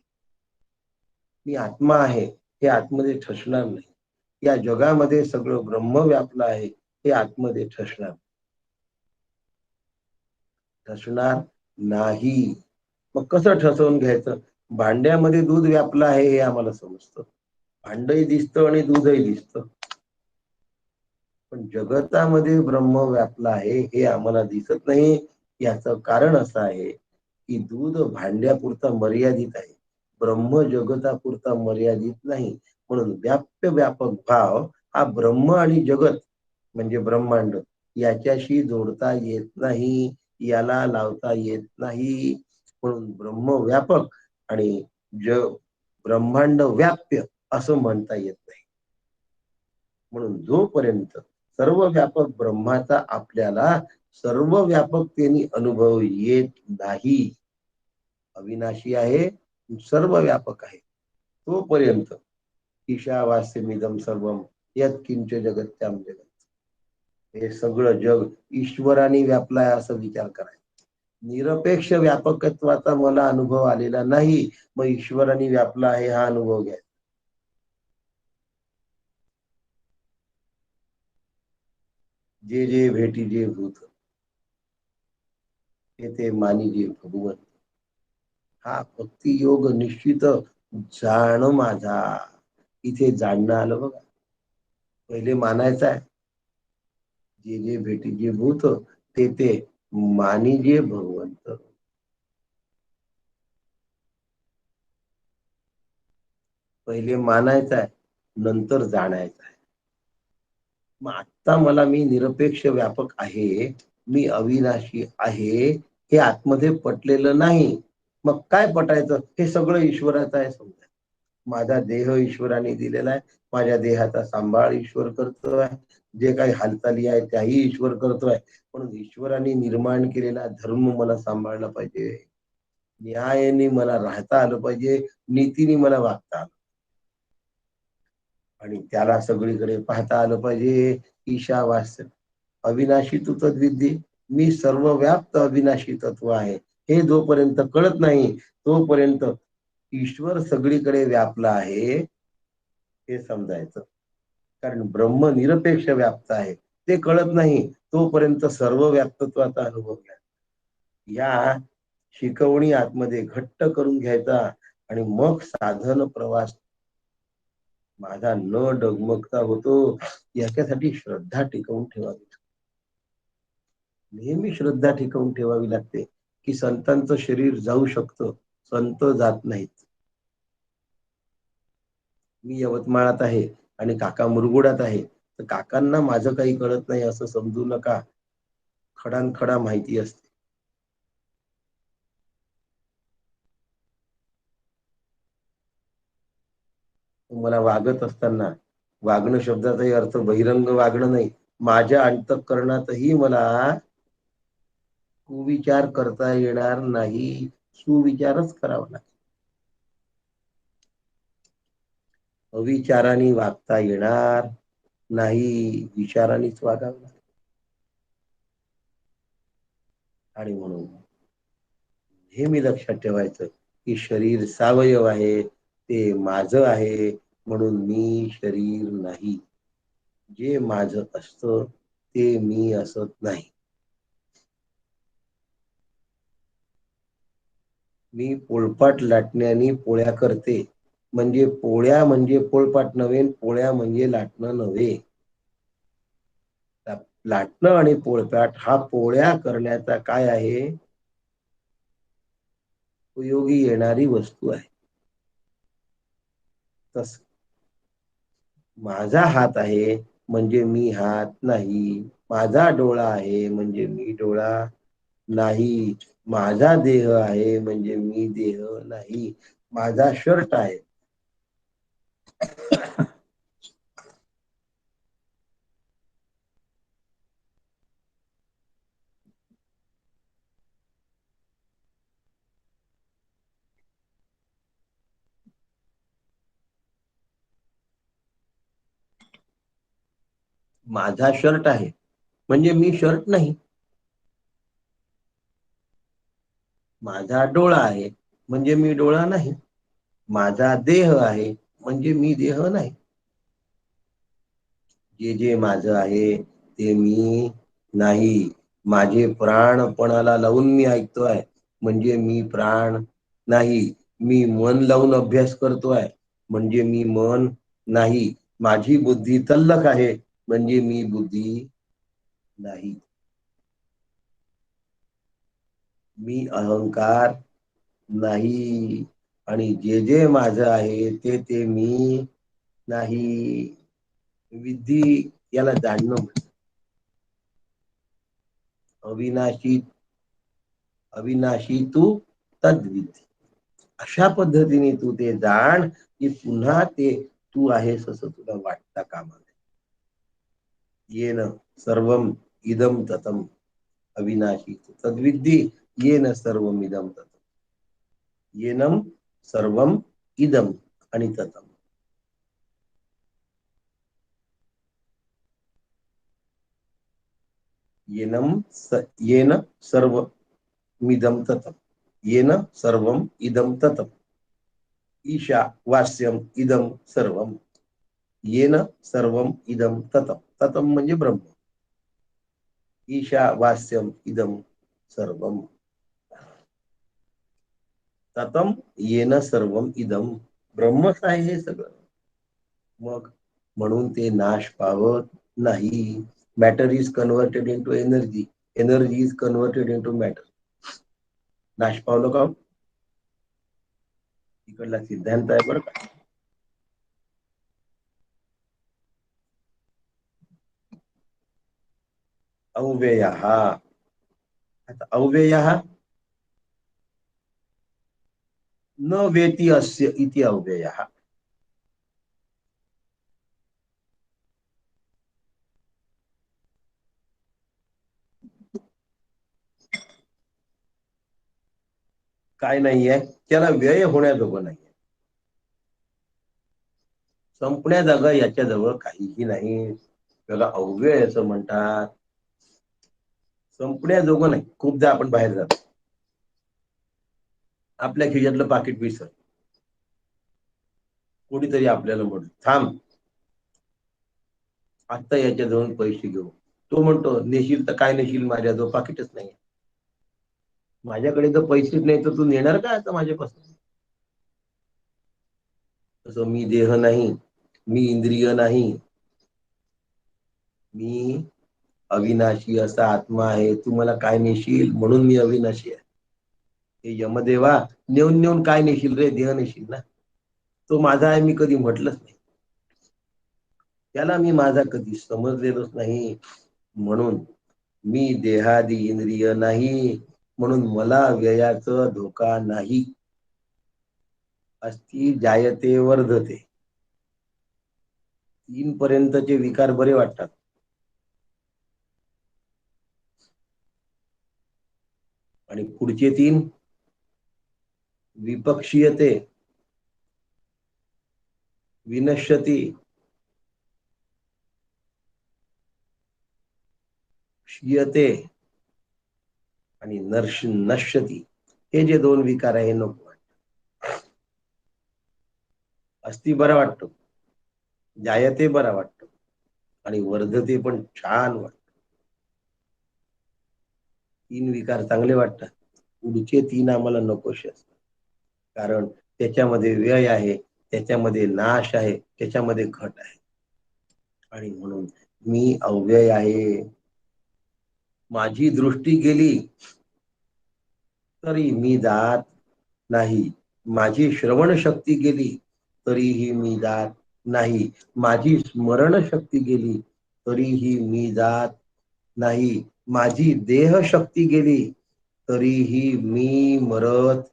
मी आत्मा आहे हे आतमध्ये ठसणार नाही. या जगामध्ये सगळं ब्रह्म व्यापलं आहे हे आतमध्ये ठसणार नाही. मग कसं ठसवून घ्यायचं? भांड्यामध्ये दूध व्यापलं आहे हे आम्हाला समजतं. भांडही दिसतं आणि दूधही दिसतं. पण जगतामध्ये ब्रह्म व्यापला आहे हे आम्हाला दिसत नाही. याचं कारण असं आहे की दूध भांड्यापुरता मर्यादित आहे, ब्रह्म जगतापुरता मर्यादित नाही. म्हणून व्याप्य व्यापक भाव हा ब्रह्म आणि जगत म्हणजे ब्रह्मांड याच्याशी जोडता येत नाही, याला लावता येत नाही. म्हणून ब्रह्म व्यापक आणि जग ब्रह्मांड व्याप्य असं म्हणता येत नाही. म्हणून जोपर्यंत सर्व व्यापक ब्रह्माचा आपल्याला सर्व व्यापकतेने अनुभव येत नाही, अविनाशी आहे, सर्व व्यापक आहे, तोपर्यंत ईशावास्यमिदं सर्वम यत्किंच जगत्याम जगत, हे सगळं जग ईश्वराने व्यापलाय असं विचार करायचा. निरपेक्ष व्यापकत्वाचा मला अनुभव आलेला नाही, मग ईश्वराने व्यापला आहे हा अनुभव घ्या. जे जे भेटी जे भूत ते मानी जे भगवत, हा भक्ती योग निश्चित जाण माझा. इथे जाणणं आलं बघा. पहिले मानायचं आहे, जे जे भेटी जे भूत ते मानी जे भगवंत. पहिले मानायचं आहे, नंतर जाणायचं आहे. मग आता मला मी निरपेक्ष व्यापक आहे, मी अविनाशी आहे हे आतमध्ये पटलेलं नाही. मग काय पटायचं? हे सगळं ईश्वराचं आहे समजा. माझा देह ईश्वराने दिलेला आहे, माझ्या देहाचा सांभाळ ईश्वर करतोय, जे काही हालचाली आहे त्याही ईश्वर करतोय. म्हणून ईश्वराने निर्माण केलेला धर्म मला सांभाळला पाहिजे, न्यायाने मला राहता आलं पाहिजे, नीतीने मला वागता आलं, आणि त्याला सगळीकडे पाहता आलं पाहिजे. ईशावास्य अविनाशी तू तद्विद्ये, मी सर्वव्याप्त अविनाशी तत्व आहे. हे जोपर्यंत कळत नाही तोपर्यंत ईश्वर सगळीकडे व्यापला आहे हे समजायचं. कारण ब्रह्म निरपेक्ष व्याप्त आहे ते कळत नाही तोपर्यंत सर्व व्याप्तत्वाचा अनुभव घ्या. या शिकवणी आतमध्ये घट्ट करून घ्यायचा आणि मग साधन प्रवास माझा न डगमगता होतो. याच्यासाठी श्रद्धा टिकवून ठेवावी, नेहमी श्रद्धा टिकवून ठेवावी लागते की संतांचं शरीर जाऊ शकतं, संत जात नाहीत. मी यवतमाळात आहे आणि काका मुरगुडात आहे, तर काकांना माझं काही कळत नाही असं समजू नका. खडानखडा माहिती असते. मला वागत असताना, वागणं शब्दाचाही अर्थ बहिरंग वागणं नाही, माझ्या अंतःकरणातही मला कुविचार करता येणार नाही, सुविचारच करावा लागेल. अविचाराने वागता येणार नाही, विचारानेच वागावं लागेल. आणि म्हणून हे मी लक्षात ठेवायचं की शरीर सावयव आहे, ते माझं आहे, म्हणून मी शरीर नाही. जे माझं असतं ते मी असत नाही. मी पोळपाट लाटण्याने पोळ्या करते, म्हणजे पोळ्या म्हणजे पोळपाट नव्हे, पोळ्या म्हणजे लाटणं नव्हे. लाटणं आणि पोळपाट हा पोळ्या करण्याचा काय आहे, उपयोगी येणारी वस्तू आहे. तस माझा हात आहे म्हणजे मी हात नाही, माझा डोळा आहे म्हणजे मी डोळा नाही, माझा देह आहे म्हणजे मी देह नाही, माझा शर्ट आहे माझा शर्ट आहे म्हणजे मी शर्ट नाही. माझा डोळा आहे म्हणजे मी डोळा नाही, माझा देह आहे म्हणजे मी देह नाही. जे जे माझं आहे ते मी नाही. माझे प्राणपणाला लावून मी ऐकतोय म्हणजे मी प्राण नाही. मी मन लावून अभ्यास करतोय म्हणजे मी मन नाही. माझी बुद्धी तल्लख आहे म्हणजे मी बुद्धी नाही. मी अहंकार नाही. आणि जे जे माझं आहे ते ते मी नाही. विधी याला जाणणं म्हणतात. अविनाशी अविनाशी तू तद्विधी. अशा पद्धतीने तू ते जाण की पुन्हा ते तू आहेस असं तुला वाटता कामा नये. येन सर्वम इदम ततम अविनाशी तद्विधी येन सर्वम इदम ततम. येनम सर्वम इदम आणि ततम. येन सर्व मिदम ततम. येन सर्वम इदम ततम. ईशा वास्यम इदम सर्वम. येन सर्वम इदम ततम. ततम म्हणजे ब्रह्म. ईशा वास्यम इदम सर्वम. ततम येन सर्वम इदम. ब्रह्मच आहे हे सगळं. मग म्हणून ते नाश पावत नाही. Matter is converted into energy. Energy is converted into matter. नाश पावलं का? इकडला सिद्धांत आहे बरं का. अव्यय. आता अव्यय न वेती अस्य इति अव्यय. काय नाहीये त्याला व्यय होण्याजोगं नाही. संपण्याजोगं याच्याजवळ काहीही नाही. त्याला अव्यय असं म्हणतात. संपण्याजोगं नाही. खूपदा आपण बाहेर जातो, आपल्या खिशातलं पाकिट विसर, कोणीतरी आपल्याला म्हणतो थांब आत्ता याच्याजवळ पैसे घेऊ. तो म्हणतो नेशील तर काय नेशील, माझ्याजवळ पाकिटच नाही. माझ्याकडे जर पैसेच नाही तर तू नेणार काय आता माझ्यापासून. तसं मी देह नाही, मी इंद्रिय नाही, मी अविनाशी असा आत्मा आहे. तू मला काय नेशील म्हणून मी अविनाशी आहे. हे यमदेवा नेऊन नेऊन काय नेशील रे, देह नेशील ना. तो माझा आहे मी कधी म्हटलंच नाही. त्याला मी माझा कधी समजलेलोच नाही. म्हणून मी देहादी इंद्रिय नाही, म्हणून मला व्ययाचं धोका नाही. अस्ति जायते वर्धते. 3 पर्यंतचे विकार बरे वाटतात. आणि पुढचे 3 विपक्षीयते, विनश्यती, क्षीयते आणि नश्यती. हे जे दोन विकार आहे हे नको. अस्ति बरा वाटतो, जायते बरा वाटतो आणि वर्धते पण छान वाटत. तीन विकार चांगले वाटतात, पुढचे तीन आम्हाला नकोशे असतात. कारण त्याच्यामध्ये व्यय आहे, त्याच्यामध्ये नाश आहे, त्याच्यामध्ये घट आहे. आणि म्हणून मी अव्यय आहे. माझी दृष्टी गेली तरी मी जात नाही, माझी श्रवण शक्ती गेली तरीही मी जात नाही, माझी स्मरण शक्ती गेली तरीही मी जात नाही, माझी देह शक्ती गेली तरीही मी मरत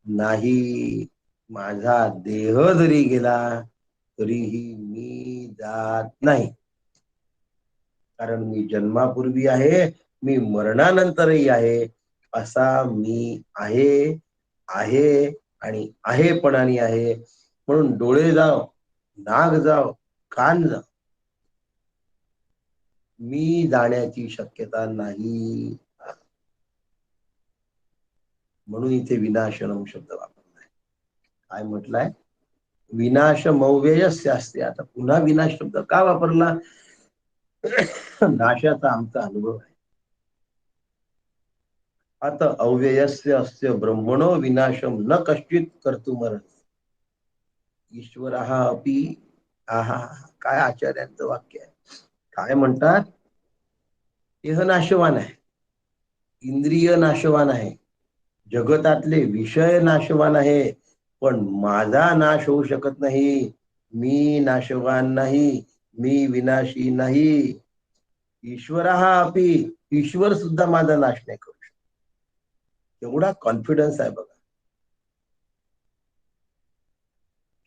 नाही, माझा देह जरी गेला तरीही मी जात नाही. कारण मी जन्मापूर्वी आहे, मी मरणानंतरही आहे, असा मी आहे, आहे आणि आहेपणाने आहे. म्हणून डोळे जाव, नाक जाव, कान जाव, मी जाण्याची शक्यता नाही. म्हणून इथे विनाशनम शब्द वापरलाय. काय म्हटलंय? विनाशमव्ययस्य असते. आता पुन्हा विनाश शब्द का वापरला? नाशाचा आमचा अनुभव आहे. आता अव्ययस्य अस्य ब्रह्मणो विनाशम न कश्चित कर्तुमर्हति. ईश्वर हा अपि, आहा, काय आचार्यांचं वाक्य आहे. काय म्हणतात? देह नाशवान आहे, इंद्रिय नाशवान आहे, जगतातले विषय नाशवान आहे, पण माझा नाश होऊ शकत नाही. मी नाशवान नाही, मी विनाशी नाही. ईश्वर हा अपि, ईश्वर सुद्धा माझा नाश नाही करू शकत. एवढा कॉन्फिडन्स आहे बघा,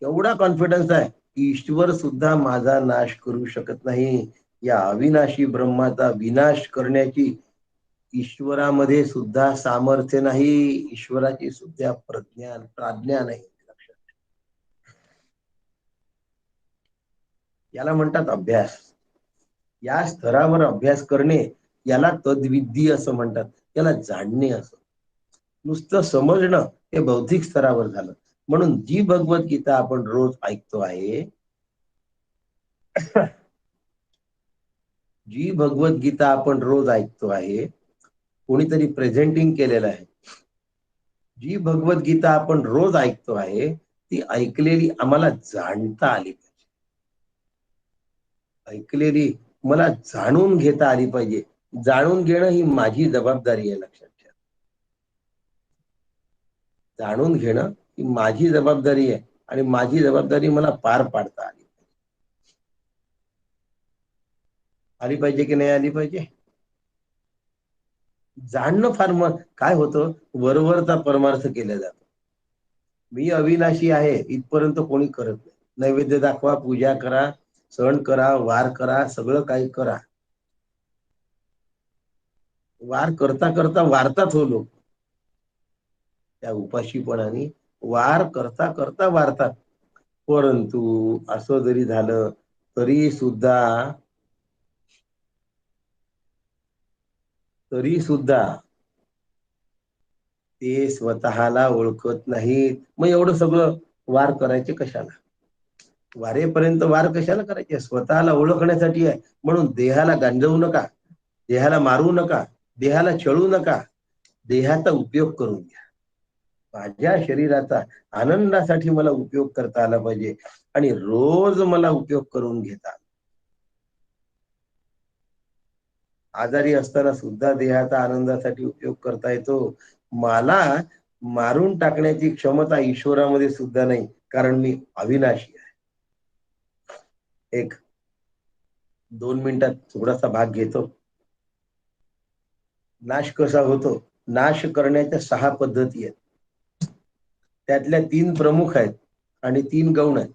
एवढा कॉन्फिडन्स आहे. ईश्वर सुद्धा माझा नाश करू शकत नाही. या अविनाशी ब्रह्माचा विनाश करण्याची ईश्वरामध्ये सुद्धा सामर्थ्य नाही, ईश्वराची सुद्धा प्राज्ञा नाही. याला म्हणतात अभ्यास. या स्तरावर अभ्यास करणे याला तद्विद्धी असं म्हणतात, याला जाणणे असं. नुसतं समजणं हे बौद्धिक स्तरावर झालं. म्हणून जी भगवद्गीता आपण रोज ऐकतो आहे, जी भगवद्गीता आपण रोज ऐकतो आहे, कोणीतरी प्रेझेंटिंग केलेलं आहे. जी भगवद्गीता आपण रोज ऐकतो आहे ती ऐकलेली आम्हाला जाणता आली पाहिजे, ऐकलेली मला जाणून घेता आली पाहिजे. जाणून घेणं ही माझी जबाबदारी आहे, लक्षात ठेवा. जाणून घेणं ही माझी जबाबदारी आहे आणि माझी जबाबदारी मला पार पाडता आली पाहिजे की नाही आली पाहिजे. जाणणं फार काय होतं, वरवरचा परमार्थ केला जातो. मी अविनाशी आहे इथपर्यंत कोणी करत नाही. नैवेद्य दाखवा, पूजा करा, सण करा, वार करा, सगळं काही करा. वार करता करता वारतात हो लोक, त्या उपाशीपणाने वार करता करता वारतात. परंतु असं जरी झालं तरी सुद्धा ते स्वतःला ओळखत नाहीत. मग एवढं सगळं वार करायचे कशाला? वारेपर्यंत वार कशाला करायचे? स्वतःला ओळखण्यासाठी आहे. म्हणून देहाला गांजवू नका, देहाला मारू नका, देहाला छळू नका, देहाचा उपयोग करून घ्या. माझ्या शरीराचा आनंदासाठी मला उपयोग करता आला पाहिजे आणि रोज मला उपयोग करून घेता. आजारी असताना सुद्धा देहाचा आनंदासाठी उपयोग करता येतो. मला मारून टाकण्याची क्षमता ईश्वरामध्ये सुद्धा नाही, कारण मी अविनाशी आहे. एक 2 मिनिटात थोडासा भाग घेतो. नाश कसा होतो? नाश करण्याच्या 6 पद्धती आहेत, त्यातल्या 3 प्रमुख आहेत आणि 3 गौण आहेत.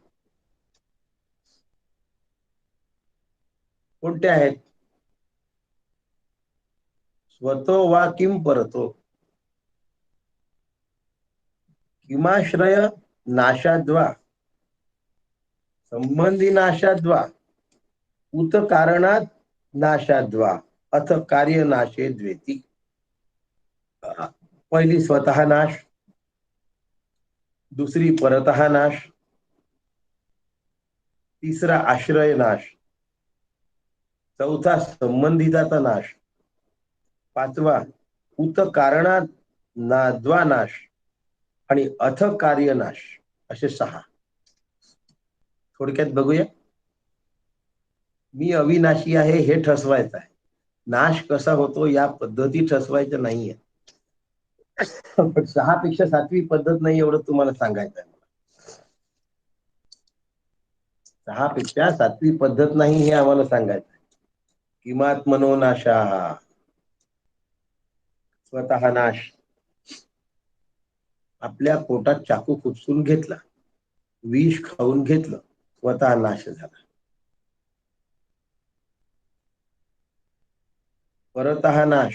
कोणत्या आहेत? स्वतो वा किम परतो, किमाश्रय नाशाद्वा, संबंधी नाशाद्वा, उत कारणात नाशाद्वा, अथ कार्य नाशे द्वेती. पहिली स्वतः नाश, दुसरी परतः नाश, तिसरा आश्रय नाश, चौथा संबंधिताचा नाश, पाचवा उत कारणात नाद्वा नाश आणि अथ कार्य नाश, असे 6. थोडक्यात बघूया. मी अविनाशी आहे हे ठसवायचं आहे. नाश कसा होतो या पद्धती ठसवायच्या नाहीये. पण 6 पेक्षा 7वी पद्धत नाही एवढं तुम्हाला सांगायचं आहे. 6 पेक्षा 7वी पद्धत नाही हे आम्हाला सांगायचं आहे. किमात मनोनाशा, स्वतः नाश. आपल्या पोटात चाकू खुपसून घेतला, विष खाऊन घेतलं, स्वतः नाश झाला. परतः नाश,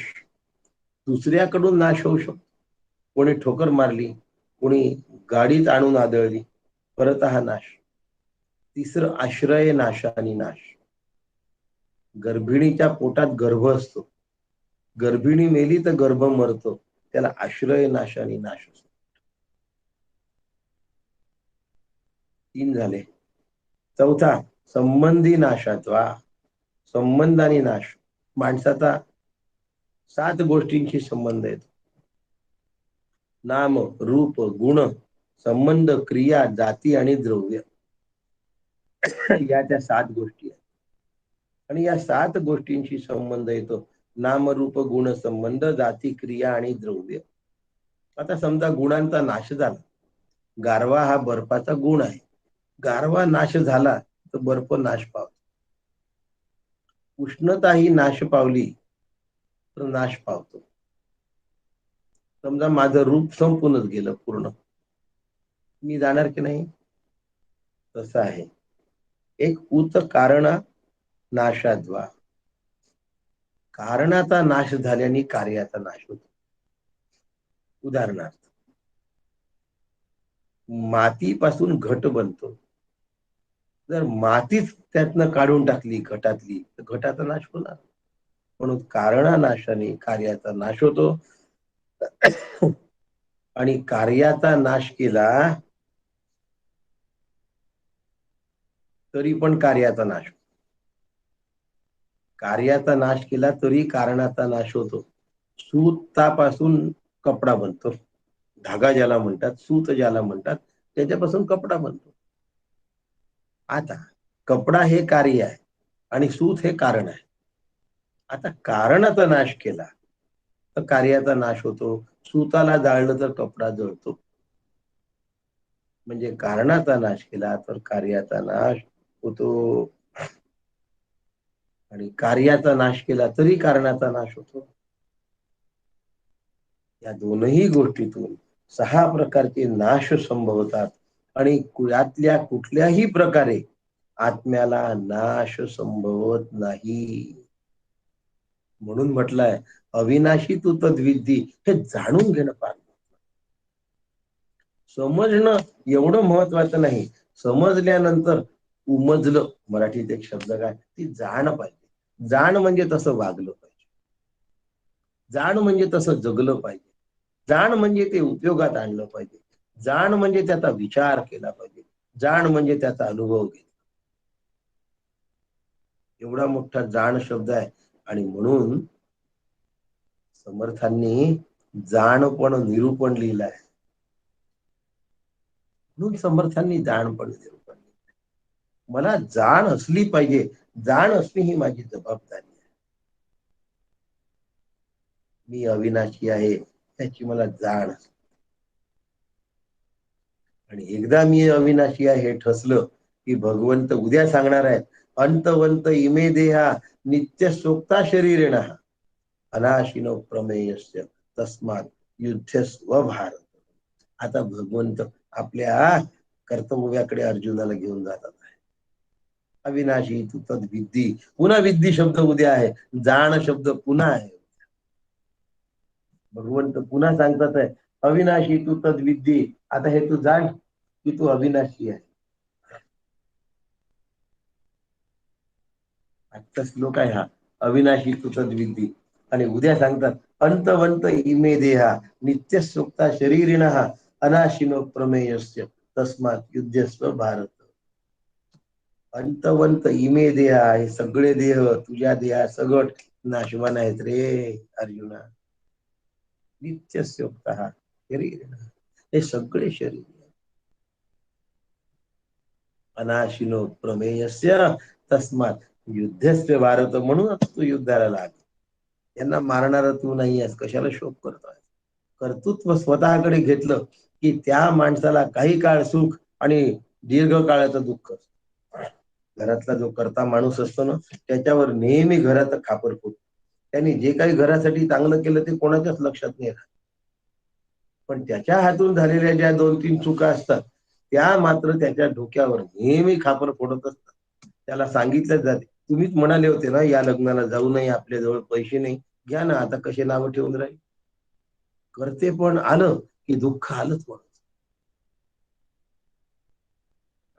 दुसऱ्याकडून नाश होऊ शकतो. कोणी ठोकर मारली, कोणी गाडीत आणून आदळली, परतः नाश. तिसरं आश्रय नाशानी नाश. गर्भिणीच्या पोटात गर्भ असतो, गर्भिणी मेली तर गर्भ मरतो, त्याला आश्रय नाशानी नाश असतो. 3 झाले. चौथा संबंधी नाशात्वा, संबंधाने नाश. माणसाचा 7 गोष्टींशी संबंध येतो. नाम, रूप, गुण, संबंध, क्रिया, जाती आणि द्रव्य. या त्या 7 गोष्टी आहेत. आणि या 7 गोष्टींशी संबंध येतो. नाम, रूप, गुण, संबंध, जाती, क्रिया आणि द्रव्य. आता समजा गुणांचा नाश झाला. गारवा हा बर्फाचा गुण आहे. गारवा नाश झाला तर बर्फ नाश पावतो. उष्णता ही नाश पावली तर नाश पावतो. समजा माझं रूप संपूनच गेलं पूर्ण, मी जाणार की नाही? तसं आहे. एक उत कारण नाशाद्वा, कारणाचा नाश झाल्याने कार्याचा नाश होतो. उदाहरणार्थ, मातीपासून घट बनतो. जर मातीच त्यातनं काढून टाकली घटातली तर घटाचा नाश होणार. म्हणून कारणानाशाने कार्याचा नाश होतो. आणि कार्याचा नाश केला तरी पण कार्याचा नाश होतो. कार्याचा नाश केला तरी कारणाचा नाश होतो. सूतापासून कपडा बनतो, धागा ज्याला म्हणतात, सूत ज्याला म्हणतात, त्याच्यापासून कपडा बनतो. आता कपडा हे कार्य आहे आणि सूत हे कारण आहे. आता कारणाचा नाश केला तर कार्याचा नाश होतो. सूताला जाळलं तर कपडा जळतो. म्हणजे कारणाचा नाश केला तर कार्याचा नाश होतो. आणि कार्याचा नाश केला तरी कारणाचा नाश होतो. या दोनही गोष्टीतून 6 प्रकारचे नाश संभवतात आणि यातल्या कुठल्याही प्रकारे आत्म्याला नाश संभवत नाही. म्हणून म्हटलंय अविनाशी तू तद्विद्धी, हे जाणून घेणं फार. समजणं एवढं महत्वाचं नाही, समजल्यानंतर उमजलं, मराठीत एक शब्द काय, ती जाण पाहिजे. जाण म्हणजे तसं वागलं पाहिजे, जाण म्हणजे तसं जगलं पाहिजे, जाण म्हणजे ते उपयोगात आणलं पाहिजे, जाण म्हणजे त्याचा विचार केला पाहिजे, जाण म्हणजे त्याचा अनुभव घेतला. एवढा मोठा जाण शब्द आहे. आणि म्हणून समर्थांनी जाणपण निरूपण लिहिलंय. म्हणून समर्थांनी जाणपण निरूपण लिहिलंय. मला जाण असली पाहिजे, जाण असणे ही माझी जबाबदारी आहे. मी अविनाशी आहे त्याची मला जाण असते. आणि एकदा मी अविनाशी आहे हे ठसलं की भगवंत उद्या सांगणार आहेत, अंतवंत इमे देहा नित्य सोक्ता शरीरेण अनाशिनो प्रमेयस्य तस्मात युद्ध स्वभारत. आता भगवंत आपल्या कर्तव्याकडे अर्जुनाला घेऊन जातात आहे. अविनाशी तू तद्विद्धी, पुन्हा विद्धी शब्द उद्या आहे, जाण शब्द पुन्हा आहे. भगवंत पुन्हा सांगतात आहे, अविनाशी तू तद्विद्धी, आता हे तू जाण की तू अविनाशी आहे. आजचा श्लोक आहे हा, अविनाशी तू तद्विद्धी. आणि उद्या सांगतात अंतवंत इमे देहा नित्य सुक्ता शरीरिण अनाशिनो प्रमेयस्य तस्मात युद्धस्व भारत. अंतवंत इमे देहा, हे सगळे देह तुझ्या देहा सगट नाशवान आहेत रे अर्जुना. नित्यस्य उक्तः शरीरिण, हे सगळे शरीर अनाशिनो प्रमेयस्य तस्मात युद्धस्य भारत. म्हणूनच तू युद्धाला लाग. यांना मारणारा तू नाही आहेस, कशाला शोक करतोय. कर्तृत्व स्वतःकडे घेतलं की त्या माणसाला काही काळ सुख आणि दीर्घकाळाचं दुःख. घरातला जो करता माणूस असतो ना, त्याच्यावर नेहमी घरात खापर फुट. त्यांनी जे काही घरासाठी चांगलं केलं ते कोणाच्याच लक्षात नाही राहत, पण त्याच्या हातून झालेल्या ज्या 2-3 चुका असतात त्या मात्र त्याच्या डोक्यावर नेहमी खापर फोडत असतात. त्याला सांगितलं जाते, तुम्हीच म्हणाले होते ना या लग्नाला जाऊ नये, आपल्याजवळ पैसे नाही, घ्या ना आता, कसे नावं ठेवून राहील. करते पण आलं की दुःख आलंच म्हणून.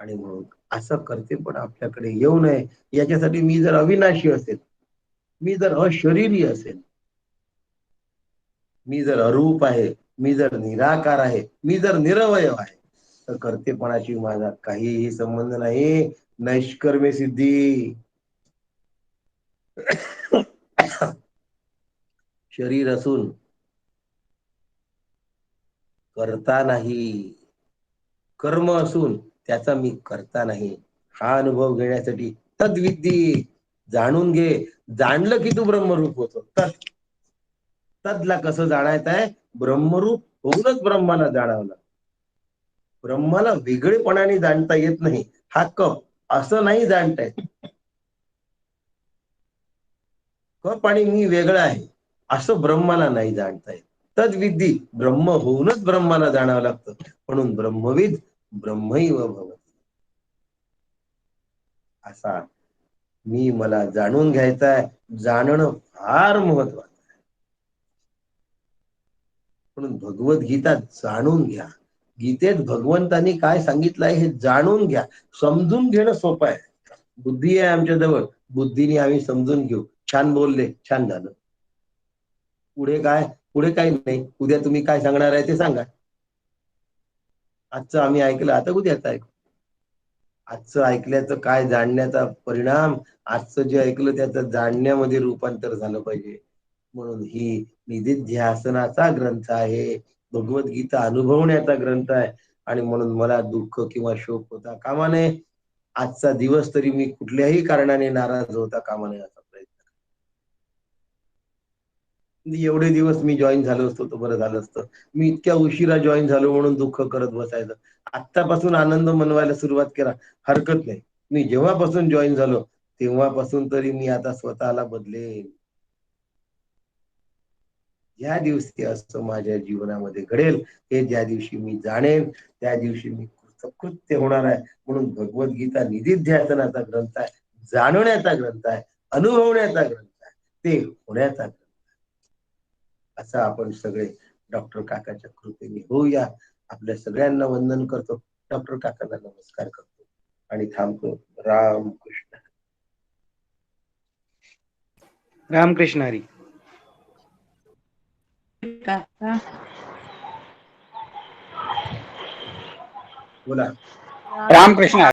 आणि मग असं करते पण आपल्याकडे येऊ नये याच्यासाठी मी जर अविनाशी असेल, मी जर अशरीरी असेल, मी जर अरूप आहे, मी जर निराकार आहे, मी जर निरवयव आहे, तर कर्तेपणाशी माझा काहीही संबंध नाही. नैष्कर्म्य सिद्धी. शरीर असून करता नाही, कर्म असून त्याचा मी करता नाही, हा अनुभव घेण्यासाठी तद्विद्धी, जाणून घे. जाणलं की तू ब्रह्मरूप होतो. तदला कसं जाणायचं आहे, ब्रह्मरूप होऊनच ब्रह्माला जाणावलं. ब्रह्माला वेगळेपणाने जाणता येत नाही. हा कप असं नाही जाणता येत. कप आणि मी वेगळं आहे असं ब्रह्माला नाही जाणता येत. तद्विद्धी, ब्रह्म होऊनच ब्रह्माला जाणावं लागतं. म्हणून ब्रह्मविद ब्रह्मैव भवति. असा मी मला जाणून घ्यायचं आहे. जाणणं फार महत्वाचं. म्हणून भगवद्गीता जाणून घ्या. गीतेत भगवंतांनी काय सांगितलंय हे जाणून घ्या. समजून घेणं सोपं आहे. बुद्धी आहे आमच्या जवळ, बुद्धीने आम्ही समजून घेऊ. छान बोलले, छान झालं. पुढे काय? पुढे काही नाही. उद्या तुम्ही काय सांगणार आहे ते सांगा. आजचं आम्ही ऐकलं, आता उद्याच ऐकू. आजचं ऐकल्याचं काय जाणण्याचा परिणाम, आजचं जे ऐकलं त्याचं जाणण्यामध्ये रूपांतर झालं पाहिजे. म्हणून ही निधिध्यासनाचा ग्रंथ आहे, भगवद्गीता अनुभवण्याचा ग्रंथ आहे. आणि म्हणून मला दुःख किंवा शोक होता कामा नये. आजचा दिवस तरी मी कुठल्याही कारणाने नाराज होता कामा नये असा प्रयत्न. एवढे दिवस मी जॉईन झालो असतो तर बरं झालं असतं. मी इतक्या उशिरा जॉईन झालो म्हणून दुःख करत बसायचं. आत्तापासून आनंद मनवायला सुरुवात करा, हरकत नाही. मी जेव्हापासून जॉईन झालो तेव्हापासून तरी मी आता स्वतःला बदलेन. ज्या दिवशी असं माझ्या जीवनामध्ये घडेल, हे ज्या दिवशी मी जाणेन त्या दिवशी मी कृतकृत्य होणार आहे. म्हणून भगवद्गीता निधिध्यासनाचा ग्रंथ आहे, जाणवण्याचा ग्रंथ आहे, अनुभवण्याचा ग्रंथ आहे, ते होण्याचा ग्रंथ. असं आपण सगळे डॉक्टर काकाच्या कृपेने होऊया. आपल्या सगळ्यांना वंदन करतो, डॉक्टर काकांना नमस्कार करतो आणि थांबतो. रामकृष्ण. रामकृष्ण हरी. बोला. रामकृष्ण हरी.